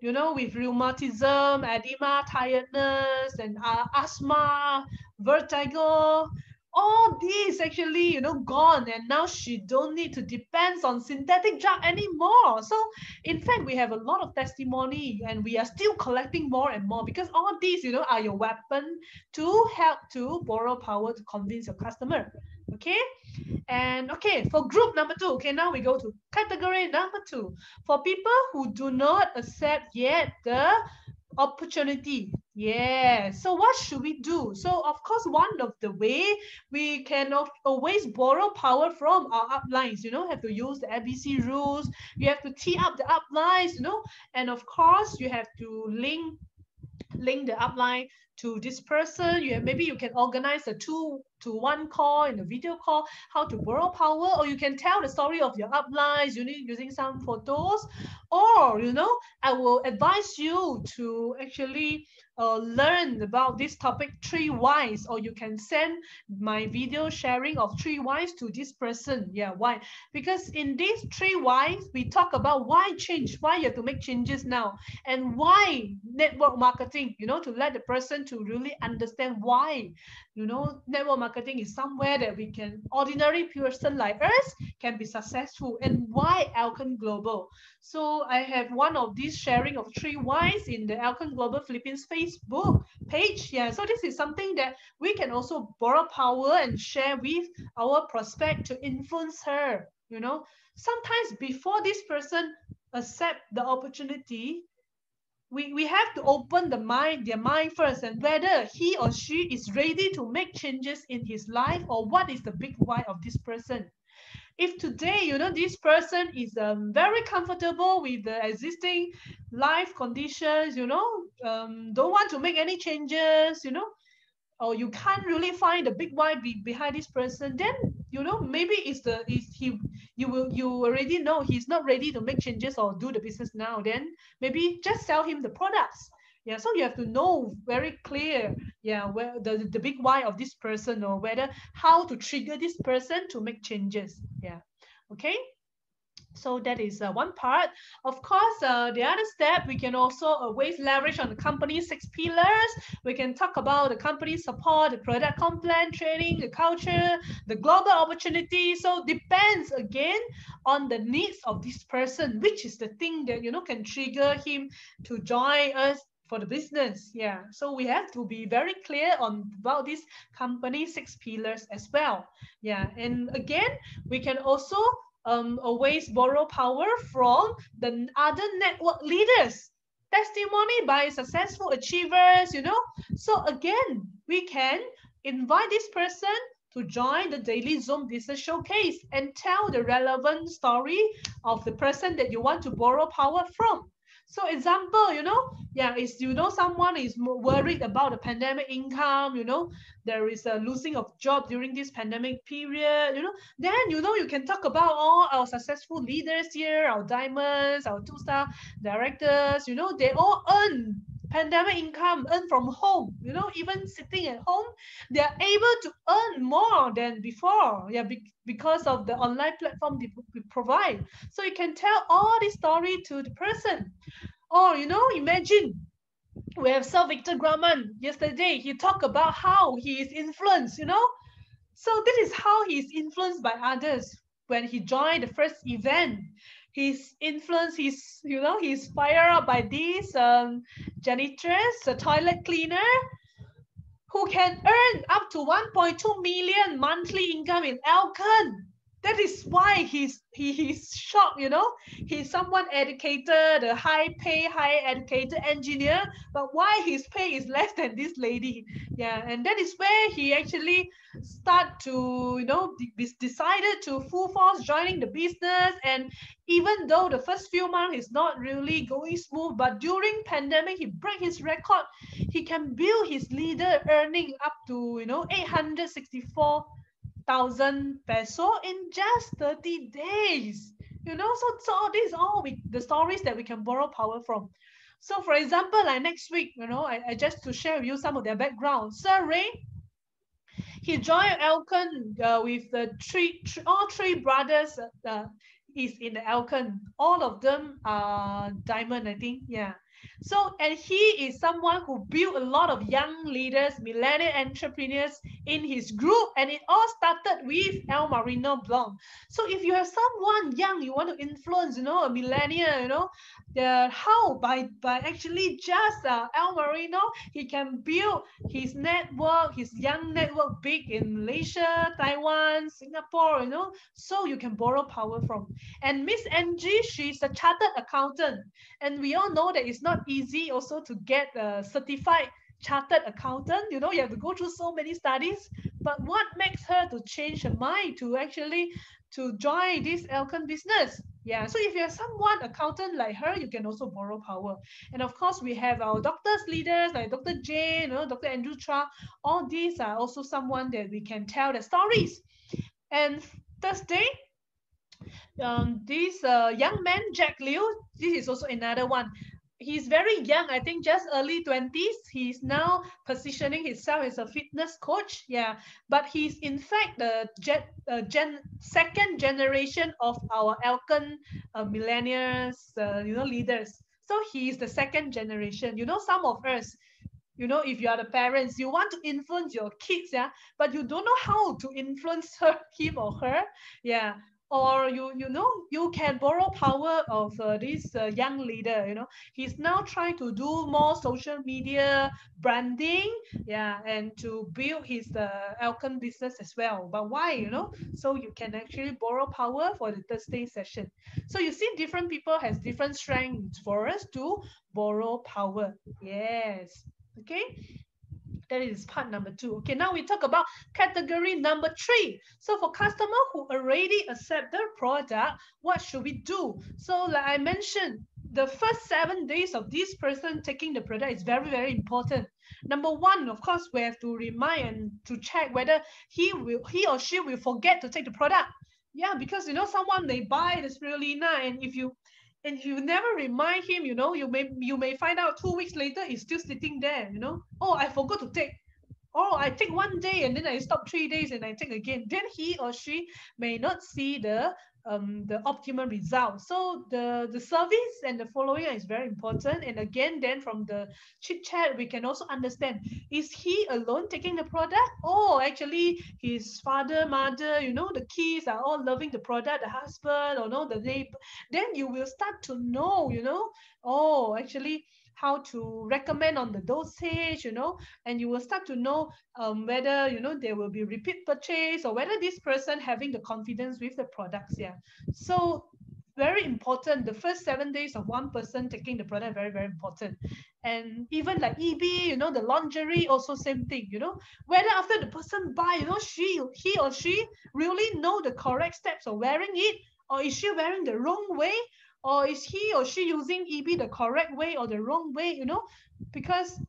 you know, with rheumatism, edema, tiredness, and asthma, vertigo. All these actually, you know, gone, and now she don't need to depend on synthetic drug anymore. So, in fact, we have a lot of testimony, and we are still collecting more and more because all these, you know, are your weapon to help to borrow power to convince your customer. Okay. And okay, for group number 2, okay, now we go to category number 2. For people who do not accept yet the opportunity. Yeah, so what should we do? So of course, one of the way we can always borrow power from our uplines, you know, have to use the ABC rules. You have to tee up the uplines, you know, and of course you have to link the upline to this person. Maybe you can organize a 2-to-1 call in a video call, how to borrow power, or you can tell the story of your uplines using some photos, or you know, I will advise you to actually learn about this topic 3 whys, or you can send my video sharing of 3 whys to this person. Yeah, why? Because in these 3 whys we talk about why change, why you have to make changes now, and why network marketing, you know, to let the person to really understand why, you know, network marketing is somewhere that we can, ordinary person like us can be successful, and why Alcon Global. So I have one of these sharing of 3 whys in the Alcon Global Philippines Facebook page. Yeah, so this is something that we can also borrow power and share with our prospect to influence her, you know. Sometimes before this person accept the opportunity, we have to open their mind first, and whether he or she is ready to make changes in his life, or what is the big why of this person. If today, you know, this person is very comfortable with the existing life conditions, you know, don't want to make any changes, you know, or you can't really find the big why behind this person, then you know, maybe you already know he's not ready to make changes or do the business now. Then maybe just sell him the products. Yeah, so you have to know very clear, yeah, where the big why of this person, or whether how to trigger this person to make changes. Yeah, okay. So that is one part. Of course, the other step, we can also always leverage on the company's 6 pillars. We can talk about the company support, the product complaint, training, the culture, the global opportunity. So depends again on the needs of this person, which is the thing that, you know, can trigger him to join us for the business. Yeah, so we have to be very clear on about this company 6 pillars as well. Yeah, and again, we can also always borrow power from the other network leaders, testimony by successful achievers, you know. So again, we can invite this person to join the daily Zoom business showcase and tell the relevant story of the person that you want to borrow power from. So example, you know, yeah, is, you know, someone is worried about the pandemic income, you know, there is a losing of job during this pandemic period, you know, then, you know, you can talk about all our successful leaders here, our diamonds, our 2-star directors, you know, they all earn pandemic income, earn from home, you know, even sitting at home, they are able to earn more than before. Yeah, because of the online platform we provide. So you can tell all this story to the person. Or, you know, imagine we have Sir Victor Grumman yesterday. He talked about how he is influenced, you know. So this is how he is influenced by others. When he joined the first event, his influence, you know, he's fired up by this janitress, a toilet cleaner, who can earn up to 1.2 million monthly income in Alcon. That is why he's shocked, you know. He's someone educated, a high pay, high educated engineer, but why his pay is less than this lady? Yeah, and that is where he actually start to, you know, decided to full force joining the business. And even though the first few months is not really going smooth, but during pandemic he break his record. He can build his leader earning up to, you know, 864,000 peso in just 30 days. You know, so these are all the stories that we can borrow power from. So for example, like next week, you know, I just to share with you some of their background. Sir Ray, he joined Alcon with the all three brothers is in the Alcon. All of them are diamond, I think. Yeah. So, and he is someone who built a lot of young leaders, millennial entrepreneurs in his group, and it all started with El Marino Blog. So, if you have someone young you want to influence, you know, a millennial, you know, how by actually just El Marino, he can build his network, his young network, big in Malaysia, Taiwan, Singapore, you know, so you can borrow power from. And Miss Angie, she's a chartered accountant, and we all know that it's not easy also to get a certified chartered accountant. You know, you have to go through so many studies. But what makes her to change her mind to actually to join this Alcon business? Yeah, so if you have someone accountant like her, you can also borrow power. And of course, we have our doctors leaders like Dr. Jane, you know, Dr. Andrew Chua. All these are also someone that we can tell the stories. And Thursday, this young man, Jack Liu, this is also another one. He's very young, I think just early 20s. He's now positioning himself as a fitness coach. Yeah, but he's in fact the second generation of our Alcon millennials, you know, leaders. So he's the second generation. You know, some of us, you know, if you are the parents, you want to influence your kids, yeah, but you don't know how to influence him or her. Yeah, or you know, you can borrow power of this young leader. You know, he's now trying to do more social media branding, yeah, and to build his Alcon business as well. But why, you know, so you can actually borrow power for the Thursday session. So you see, different people has different strengths for us to borrow power. Yes. Okay, that is part number 2. Okay, now we talk about category number 3. So for customer who already accept the product, what should we do? So like I mentioned, the first 7 days of this person taking the product is very, very important. Number 1, of course, we have to remind and to check whether he or she will forget to take the product. Yeah, because you know, someone may buy the spirulina, and if you never remind him, you know, you may find out 2 weeks later he's still sitting there, you know. Oh, I forgot to take. Oh, I take 1 day and then I stop 3 days and I take again. Then he or she may not see the optimal result. So the service and the following is very important. And again, then from the chit chat, we can also understand, is he alone taking the product? Oh, actually his father, mother, you know, the kids are all loving the product, the husband, or no, the neighbor. Then you will start to know, you know, oh, actually how to recommend on the dosage, you know, and you will start to know whether, you know, there will be repeat purchase or whether this person having the confidence with the products. Yeah, so very important. The first 7 days of one person taking the product, very, very important. And even like EB, you know, the lingerie, also same thing, you know, whether after the person buy, you know, he or she really know the correct steps of wearing it, or is she wearing the wrong way, or is he or she using EB the correct way or the wrong way, you know, because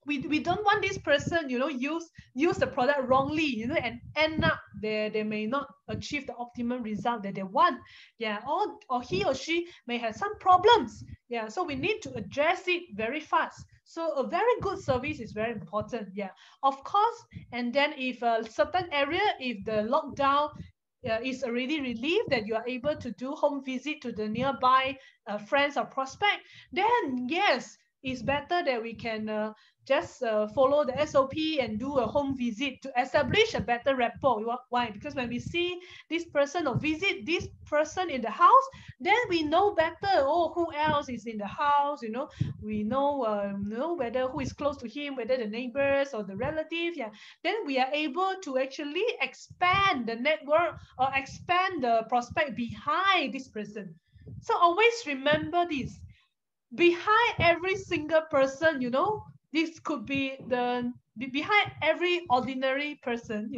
we don't want this person, you know, use the product wrongly, you know, and end up they may not achieve the optimum result that they want. Yeah, or he or she may have some problems. Yeah, so we need to address it very fast. So a very good service is very important. Yeah, of course. And then if a certain area, if the lockdown is already relieved, that you are able to do home visit to the nearby friends or prospect, then yes, it's better that we can just follow the SOP and do a home visit to establish a better rapport. Why? Because when we see this person or visit this person in the house, then we know better, oh, who else is in the house, we know whether who is close to him, whether the neighbors or the relatives. Yeah, then we are able to actually expand the network or expand the prospect behind this person. So always remember this, behind every single person, this could be behind every ordinary person,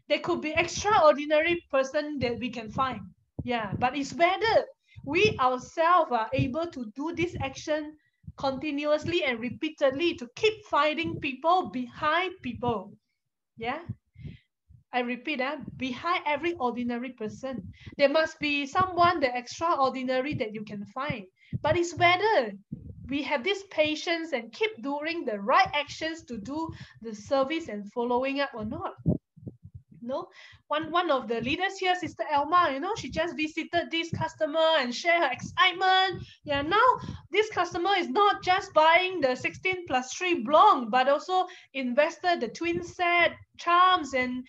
there could be extraordinary person that we can find. Yeah, but it's whether we ourselves are able to do this action continuously and repeatedly to keep finding people behind people. Yeah, I repeat, behind every ordinary person, there must be someone that extraordinary that you can find. But it's whether we have this patience and keep doing the right actions to do the service and following up or not. One of the leaders here, Sister Elma, she just visited this customer and share her excitement. Yeah, now this customer is not just buying the 16+3 Blanc, but also invested the twin set charms and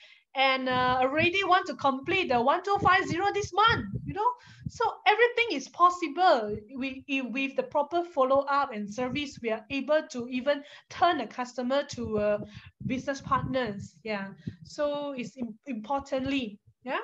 already want to complete the 1250 this month. So everything is possible. With the proper follow-up and service, we are able to even turn a customer to business partners. Yeah, so it's importantly, yeah.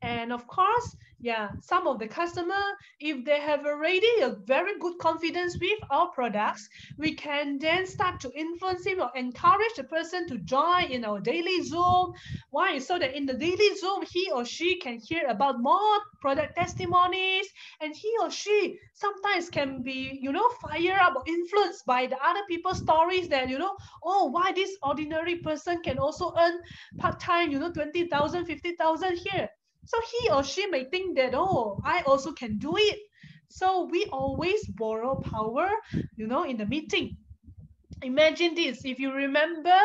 And of course, yeah, some of the customer, if they have already a very good confidence with our products, we can then start to influence him or encourage the person to join in our daily Zoom. Why? So that in the daily Zoom, he or she can hear about more product testimonies, and he or she sometimes can be, fired up or influenced by the other people's stories that, oh, why this ordinary person can also earn part-time, 20,000, 50,000 here. So he or she may think that, oh, I also can do it. So we always borrow power, in the meeting. Imagine this, if you remember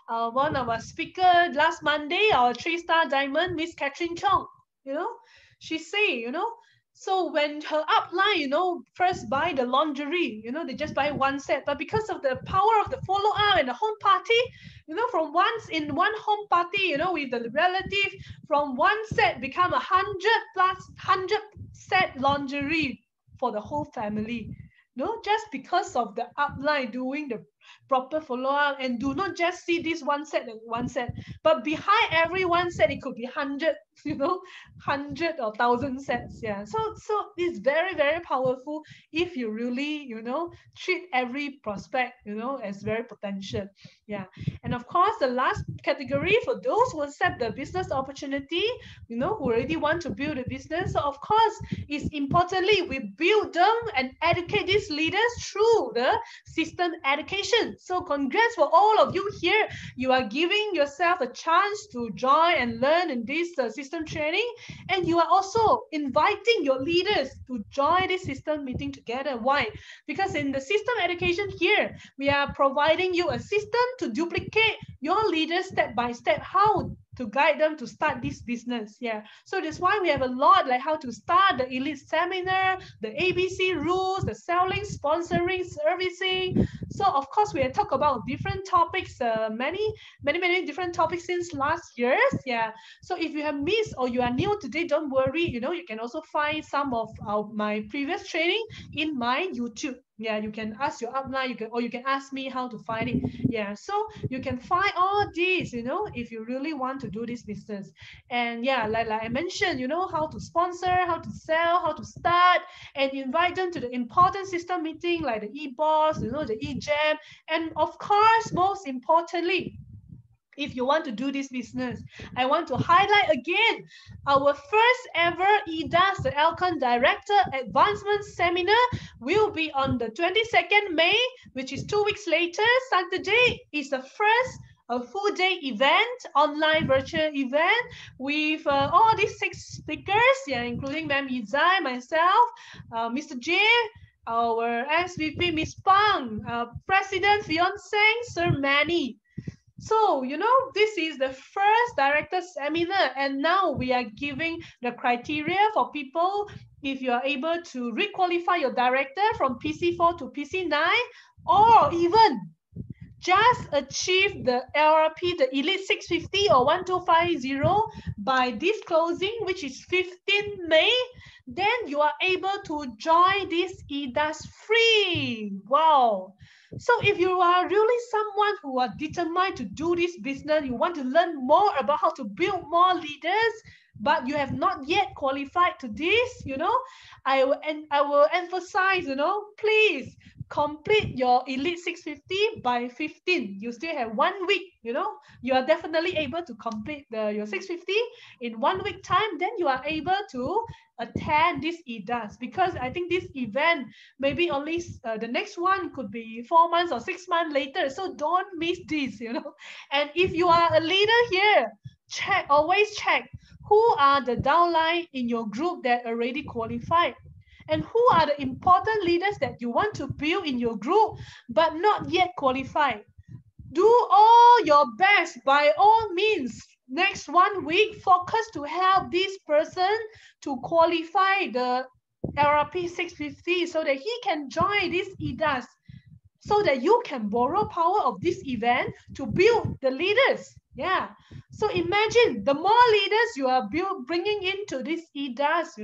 one of our speakers last Monday, our 3-star diamond, Miss Catherine Chong, she say, so when her upline, first buy the lingerie, they just buy one set, but because of the power of the follow-up and the home party, from once in one home party, with the relative, from one set become 100 set lingerie for the whole family. Just because of the upline doing the proper follow-up, and do not just see this one set and one set, but behind every one set it could be 100, 100 or 1,000 sets. Yeah, so it's very, very powerful if you really treat every prospect as very potential. Yeah, and of course the last category for those who accept the business opportunity, who already want to build a business. So of course it's importantly we build them and educate these leaders through the system education. So congrats for all of you here. You are giving yourself a chance to join and learn in this system training, and you are also inviting your leaders to join this system meeting together. Why? Because in the system education here, we are providing you a system to duplicate your leaders step by step, how to guide them to start this business. Yeah, so that's why we have a lot, like how to start the elite seminar, the ABC rules, the selling, sponsoring, servicing. So of course we have talked about different topics, many different topics since last year's. Yeah, so if you have missed or you are new today, don't worry, you can also find some of my previous training in my YouTube. Yeah, you can ask your upline, you can ask me how to find it. Yeah, so you can find all these, if you really want to do this business. And yeah, like I mentioned, how to sponsor, how to sell, how to start, and invite them to the important system meeting like the eBoss, the eGem, and of course, most importantly, if you want to do this business, I want to highlight again our first ever EDAS, the Alcon Director Advancement Seminar, will be on the 22nd May, which is 2 weeks later. Saturday is the first a full day event, online virtual event with all these 6 speakers, yeah, including Ma'am Izai, myself, Mr. J, our SVP, Miss Pang, President Fianceng, Sir Manny. So, this is the first director seminar, and now we are giving the criteria for people if you are able to requalify your director from PC4 to PC9, or even just achieve the LRP, the Elite 650 or 1250 by this closing, which is 15 May, then you are able to join this EDAS free. Wow. So if you are really someone who are determined to do this business, you want to learn more about how to build more leaders, but you have not yet qualified to this, I will emphasize, please complete your Elite 650 by 15. You still have 1 week, you are definitely able to complete your 650 in 1 week time. Then you are able to attend this EDAS, because I think this event maybe only the next one could be 4 months or 6 months later. So don't miss this, And if you are a leader here, always check who are the downline in your group that already qualified, and who are the important leaders that you want to build in your group but not yet qualified. Do all your best by all means. Next 1 week, focus to help this person to qualify the LRP 650 so that he can join this EDAS, so that you can borrow power of this event to build the leaders. Yeah. So imagine the more leaders you are bringing into this EDAS,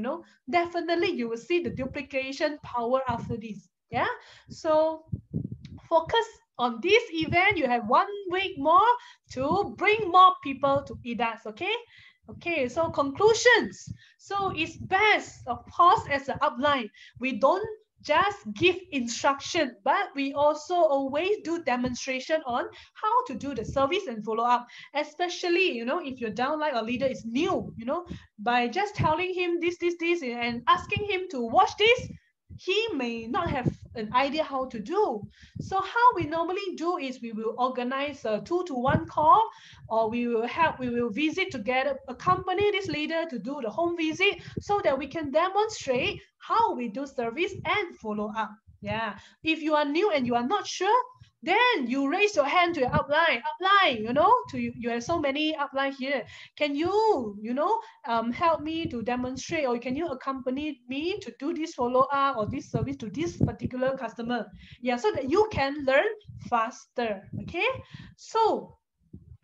definitely you will see the duplication power after this. Yeah. So focus on this event. You have 1 week more to bring more people to EDAS. Okay. Okay. So conclusions. So it's best, of course, as an upline, we don't just give instruction, but we also always do demonstration on how to do the service and follow up, especially, if your downline or leader is new, by just telling him this, and asking him to watch this, he may not have an idea how to do. So how we normally do is we will organize a 2-to-1 call, or we will visit together, accompany this leader to do the home visit, so that we can demonstrate how we do service and follow up. Yeah. If you are new and you are not sure, then you raise your hand to your upline. You have so many upline here. Can you, help me to demonstrate, or can you accompany me to do this follow up or this service to this particular customer? Yeah, so that you can learn faster. Okay. So,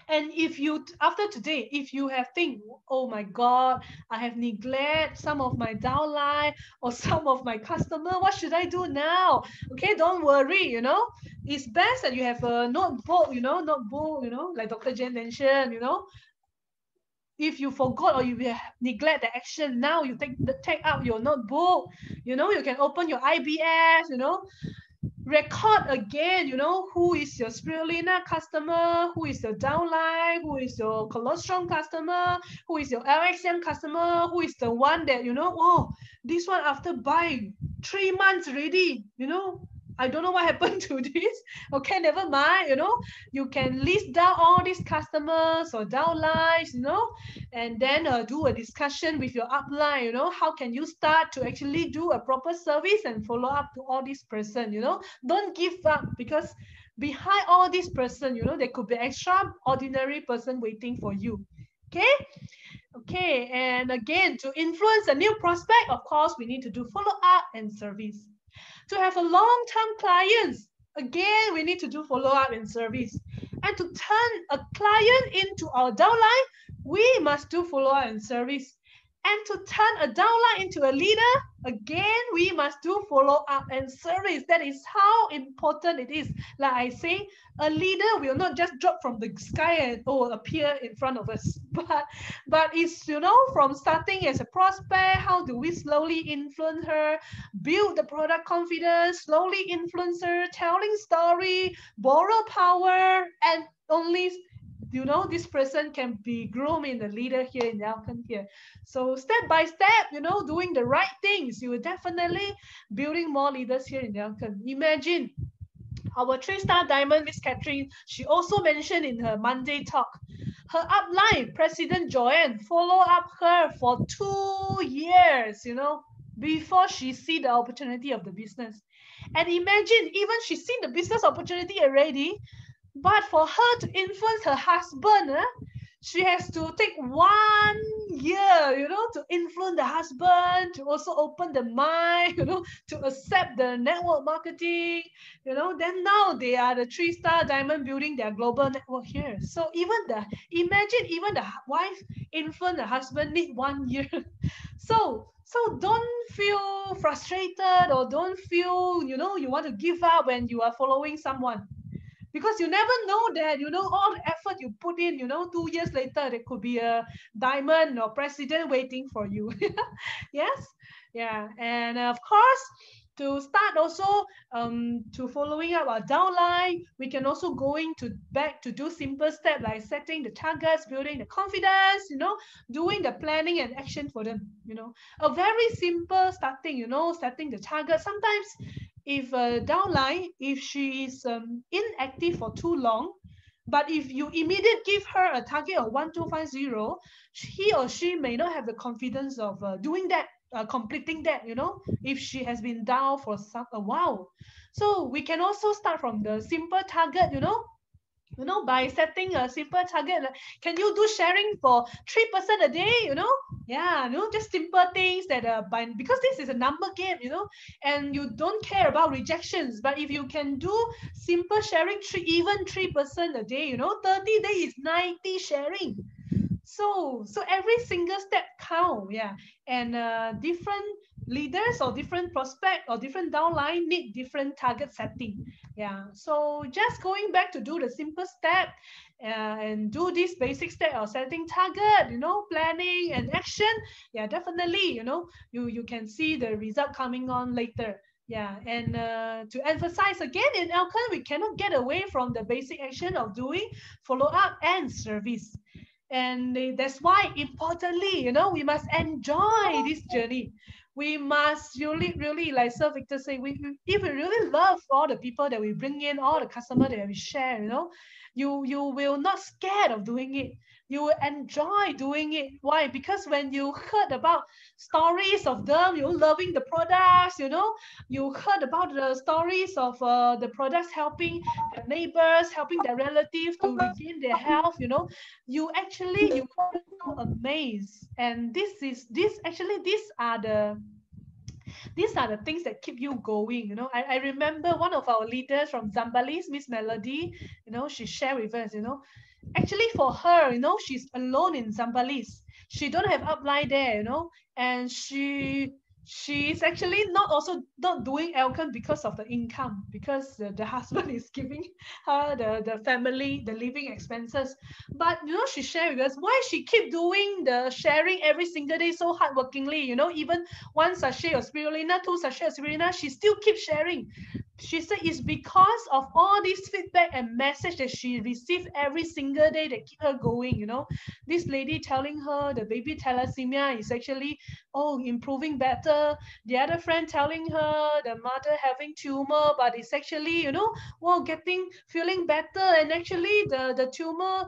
and if you, after today, if you have think, oh my God, I have neglected some of my downline or some of my customer, what should I do now? Okay, don't worry, it's best that you have a notebook, like Dr. Jen mentioned, if you forgot or you neglect the action, now you take out your notebook, you can open your IBS, record again, who is your spirulina customer, who is your downline, who is your colostrum customer, who is your LXM customer, who is the one that, oh, this one after buying 3 months already, I don't know what happened to this. Okay, never mind, you can list down all these customers or downlines, and then do a discussion with your upline, how can you start to actually do a proper service and follow up to all these person, don't give up, because behind all this person, there could be extraordinary person waiting for you. Okay. Okay, and again, to influence a new prospect, of course, we need to do follow up and service. To have a long-term clients, again, we need to do follow-up and service. And to turn a client into our downline, we must do follow-up and service. And to turn a downline into a leader, again, we must do follow-up and service. That is how important it is. Like I say, a leader will not just drop from the sky and appear in front of us. But it's, from starting as a prospect, how do we slowly influence her, build the product confidence, slowly influence her, telling story, borrow power, and only this person can be groomed in the leader here in Alkan here. So step by step, doing the right things, you will definitely building more leaders here in Alkan. Imagine our 3-star diamond, Miss Catherine, she also mentioned in her Monday talk, her upline, President Joanne, follow up her for 2 years, before she see the opportunity of the business. And imagine, even she's seen the business opportunity already, but for her to influence her husband, she has to take 1 year, to influence the husband, to also open the mind, to accept the network marketing, then now they are the 3-star diamond building their global network here. So imagine even the wife influence the husband need 1 year. So don't feel frustrated, or don't feel, you want to give up when you are following someone, because you never know that, all the effort you put in, 2 years later, there could be a diamond or president waiting for you. Yes. Yeah. And of course, to start also, to following up our downline, we can also going to back to do simple steps like setting the targets, building the confidence, doing the planning and action for them. A very simple starting, setting the target. Sometimes if downline, if she is inactive for too long, but if you immediately give her a target of 1250, he or she may not have the confidence of doing that, completing that, if she has been down for a while. So we can also start from the simple target, by setting a simple target. Like, can you do sharing for 3% a day? Yeah, just simple things that because this is a number game, and you don't care about rejections. But if you can do simple sharing, even 3% a day, 30 days is 90 sharing. So every single step count. Yeah. And different leaders or different prospect or different downline need different target setting. Yeah. So just going back to do the simple step, and do this basic step of setting target, planning and action. Yeah, definitely, you can see the result coming on later. Yeah. And to emphasize again, in Alcan, we cannot get away from the basic action of doing follow up and service. And that's why, importantly, we must enjoy this journey. We must really, like Sir Victor say, if we really love all the people that we bring in, all the customer that we share, you will not scared of doing it. You will enjoy doing it. Why? Because when you heard about stories of them, you loving the products, you heard about the stories of the products helping their neighbors, helping their relatives to regain their health, you actually, you so amazed. And these are the things that keep you going. I remember one of our leaders from Zambales, Miss Melody, she shared with us, actually for her, she's alone in Zambales. She don't have upline there, and she is actually not doing Elkan because of the income, because the husband is giving her the family, the living expenses. But she shared with us why she keep doing the sharing every single day so hardworkingly. Even 1 sachet of spirulina, 2 sachets of spirulina, she still keeps sharing. She said it's because of all this feedback and message that she received every single day that keep her going. This lady telling her the baby thalassemia is actually improving better. The other friend telling her the mother having tumor, but it's actually feeling better, and actually the tumor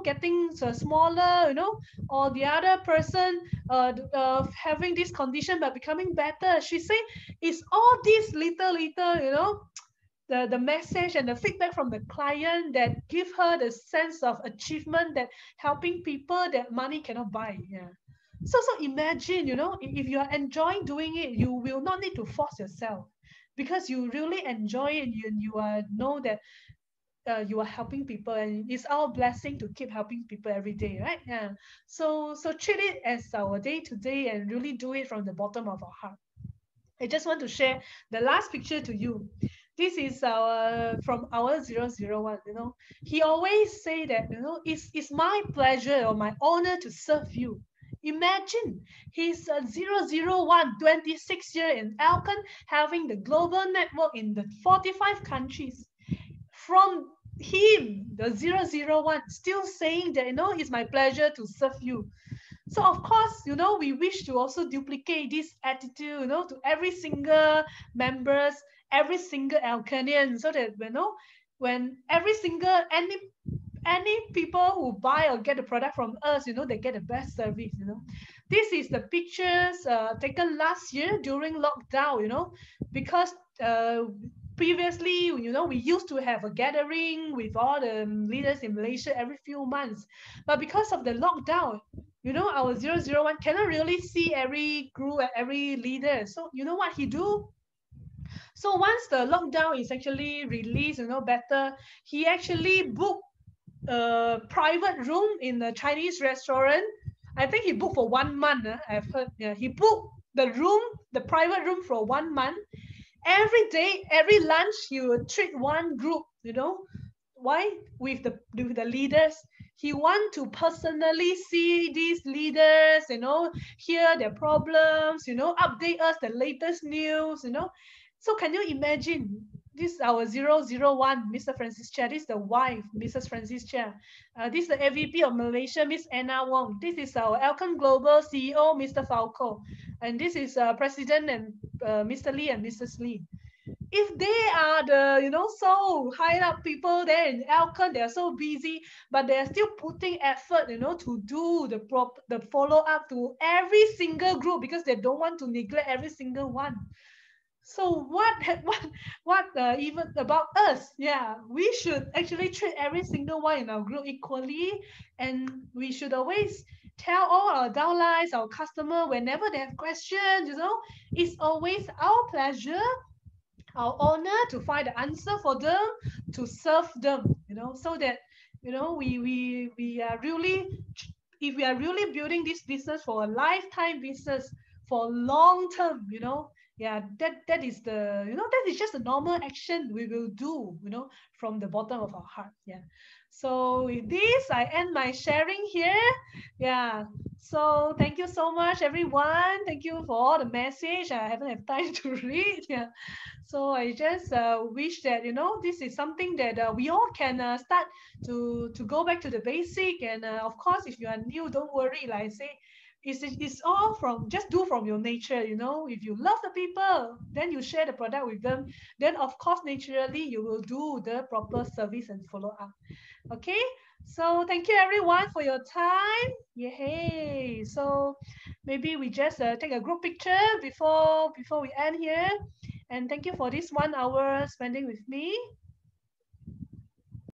getting smaller. Or the other person having this condition but becoming better. She say it's all these little the message and the feedback from the client that give her the sense of achievement, that helping people that money cannot buy. Yeah. So imagine, if you are enjoying doing it, you will not need to force yourself, because you really enjoy it, and you know that you are helping people, and it's our blessing to keep helping people every day, right? Yeah. So treat it as our day to day, and really do it from the bottom of our heart. I just want to share the last picture to you. This is from our 001. He always say that, it's my pleasure or my honor to serve you. Imagine he's a 001, 26 year in Alcan, having the global network in the 45 countries. From him, the 001, still saying that, it's my pleasure to serve you. So of course, we wish to also duplicate this attitude, to every single members, every single Alcanian, so that when every single any people who buy or get the product from us, they get the best service. This is the pictures taken last year during lockdown. Because previously, you know, we used to have a gathering with all the leaders in Malaysia every few months. But because of the lockdown, you know, our 001 cannot really see every group and every leader. So you know what he do? So once the lockdown is actually released, you know, better, he actually booked a private room in a Chinese restaurant. I think he booked for 1 month. I've heard. Yeah, he booked the room, the private room for 1 month. Every day, every lunch, he would treat one group. You know, why? With the leaders. He want to personally see these leaders. You know, hear their problems. You know, update us the latest news. You know, so can you imagine? This is our 001, Mr. Francis Chia. This is the wife, Mrs. Francis Chia. This is the AVP of Malaysia, Miss Anna Wong. This is our Alcon Global CEO, Mr. Falco. And this is President and Mr. Lee and Mrs. Lee. If they are the, you know, so high up people there in Alcon, they are so busy, but they are still putting effort, you know, to do the follow up to every single group because they don't want to neglect every single one. So what even about us? Yeah, we should actually treat every single one in our group equally, and we should always tell all our downlines, our customer, whenever they have questions. You know, it's always our pleasure, our honor to find the answer for them, to serve them. You know, so that you know we are really, if we are really building this business for a lifetime business for long term, you know, yeah, that is the, you know, that is just a normal action we will do, you know, from the bottom of our heart. Yeah. So with this, I end my sharing here. Yeah. So thank you so much, everyone. Thank you for all the message. I haven't had time to read. Yeah. So I just wish that, you know, this is something that we all can start to go back to the basic. And of course, if you are new, don't worry. Like I say, it's all from, just do from your nature. You know, if you love the people, then you share the product with them. Then of course, naturally, you will do the proper service and follow up. Okay. So thank you everyone for your time. Yay! So maybe we just take a group picture before we end here. And thank you for this 1 hour spending with me.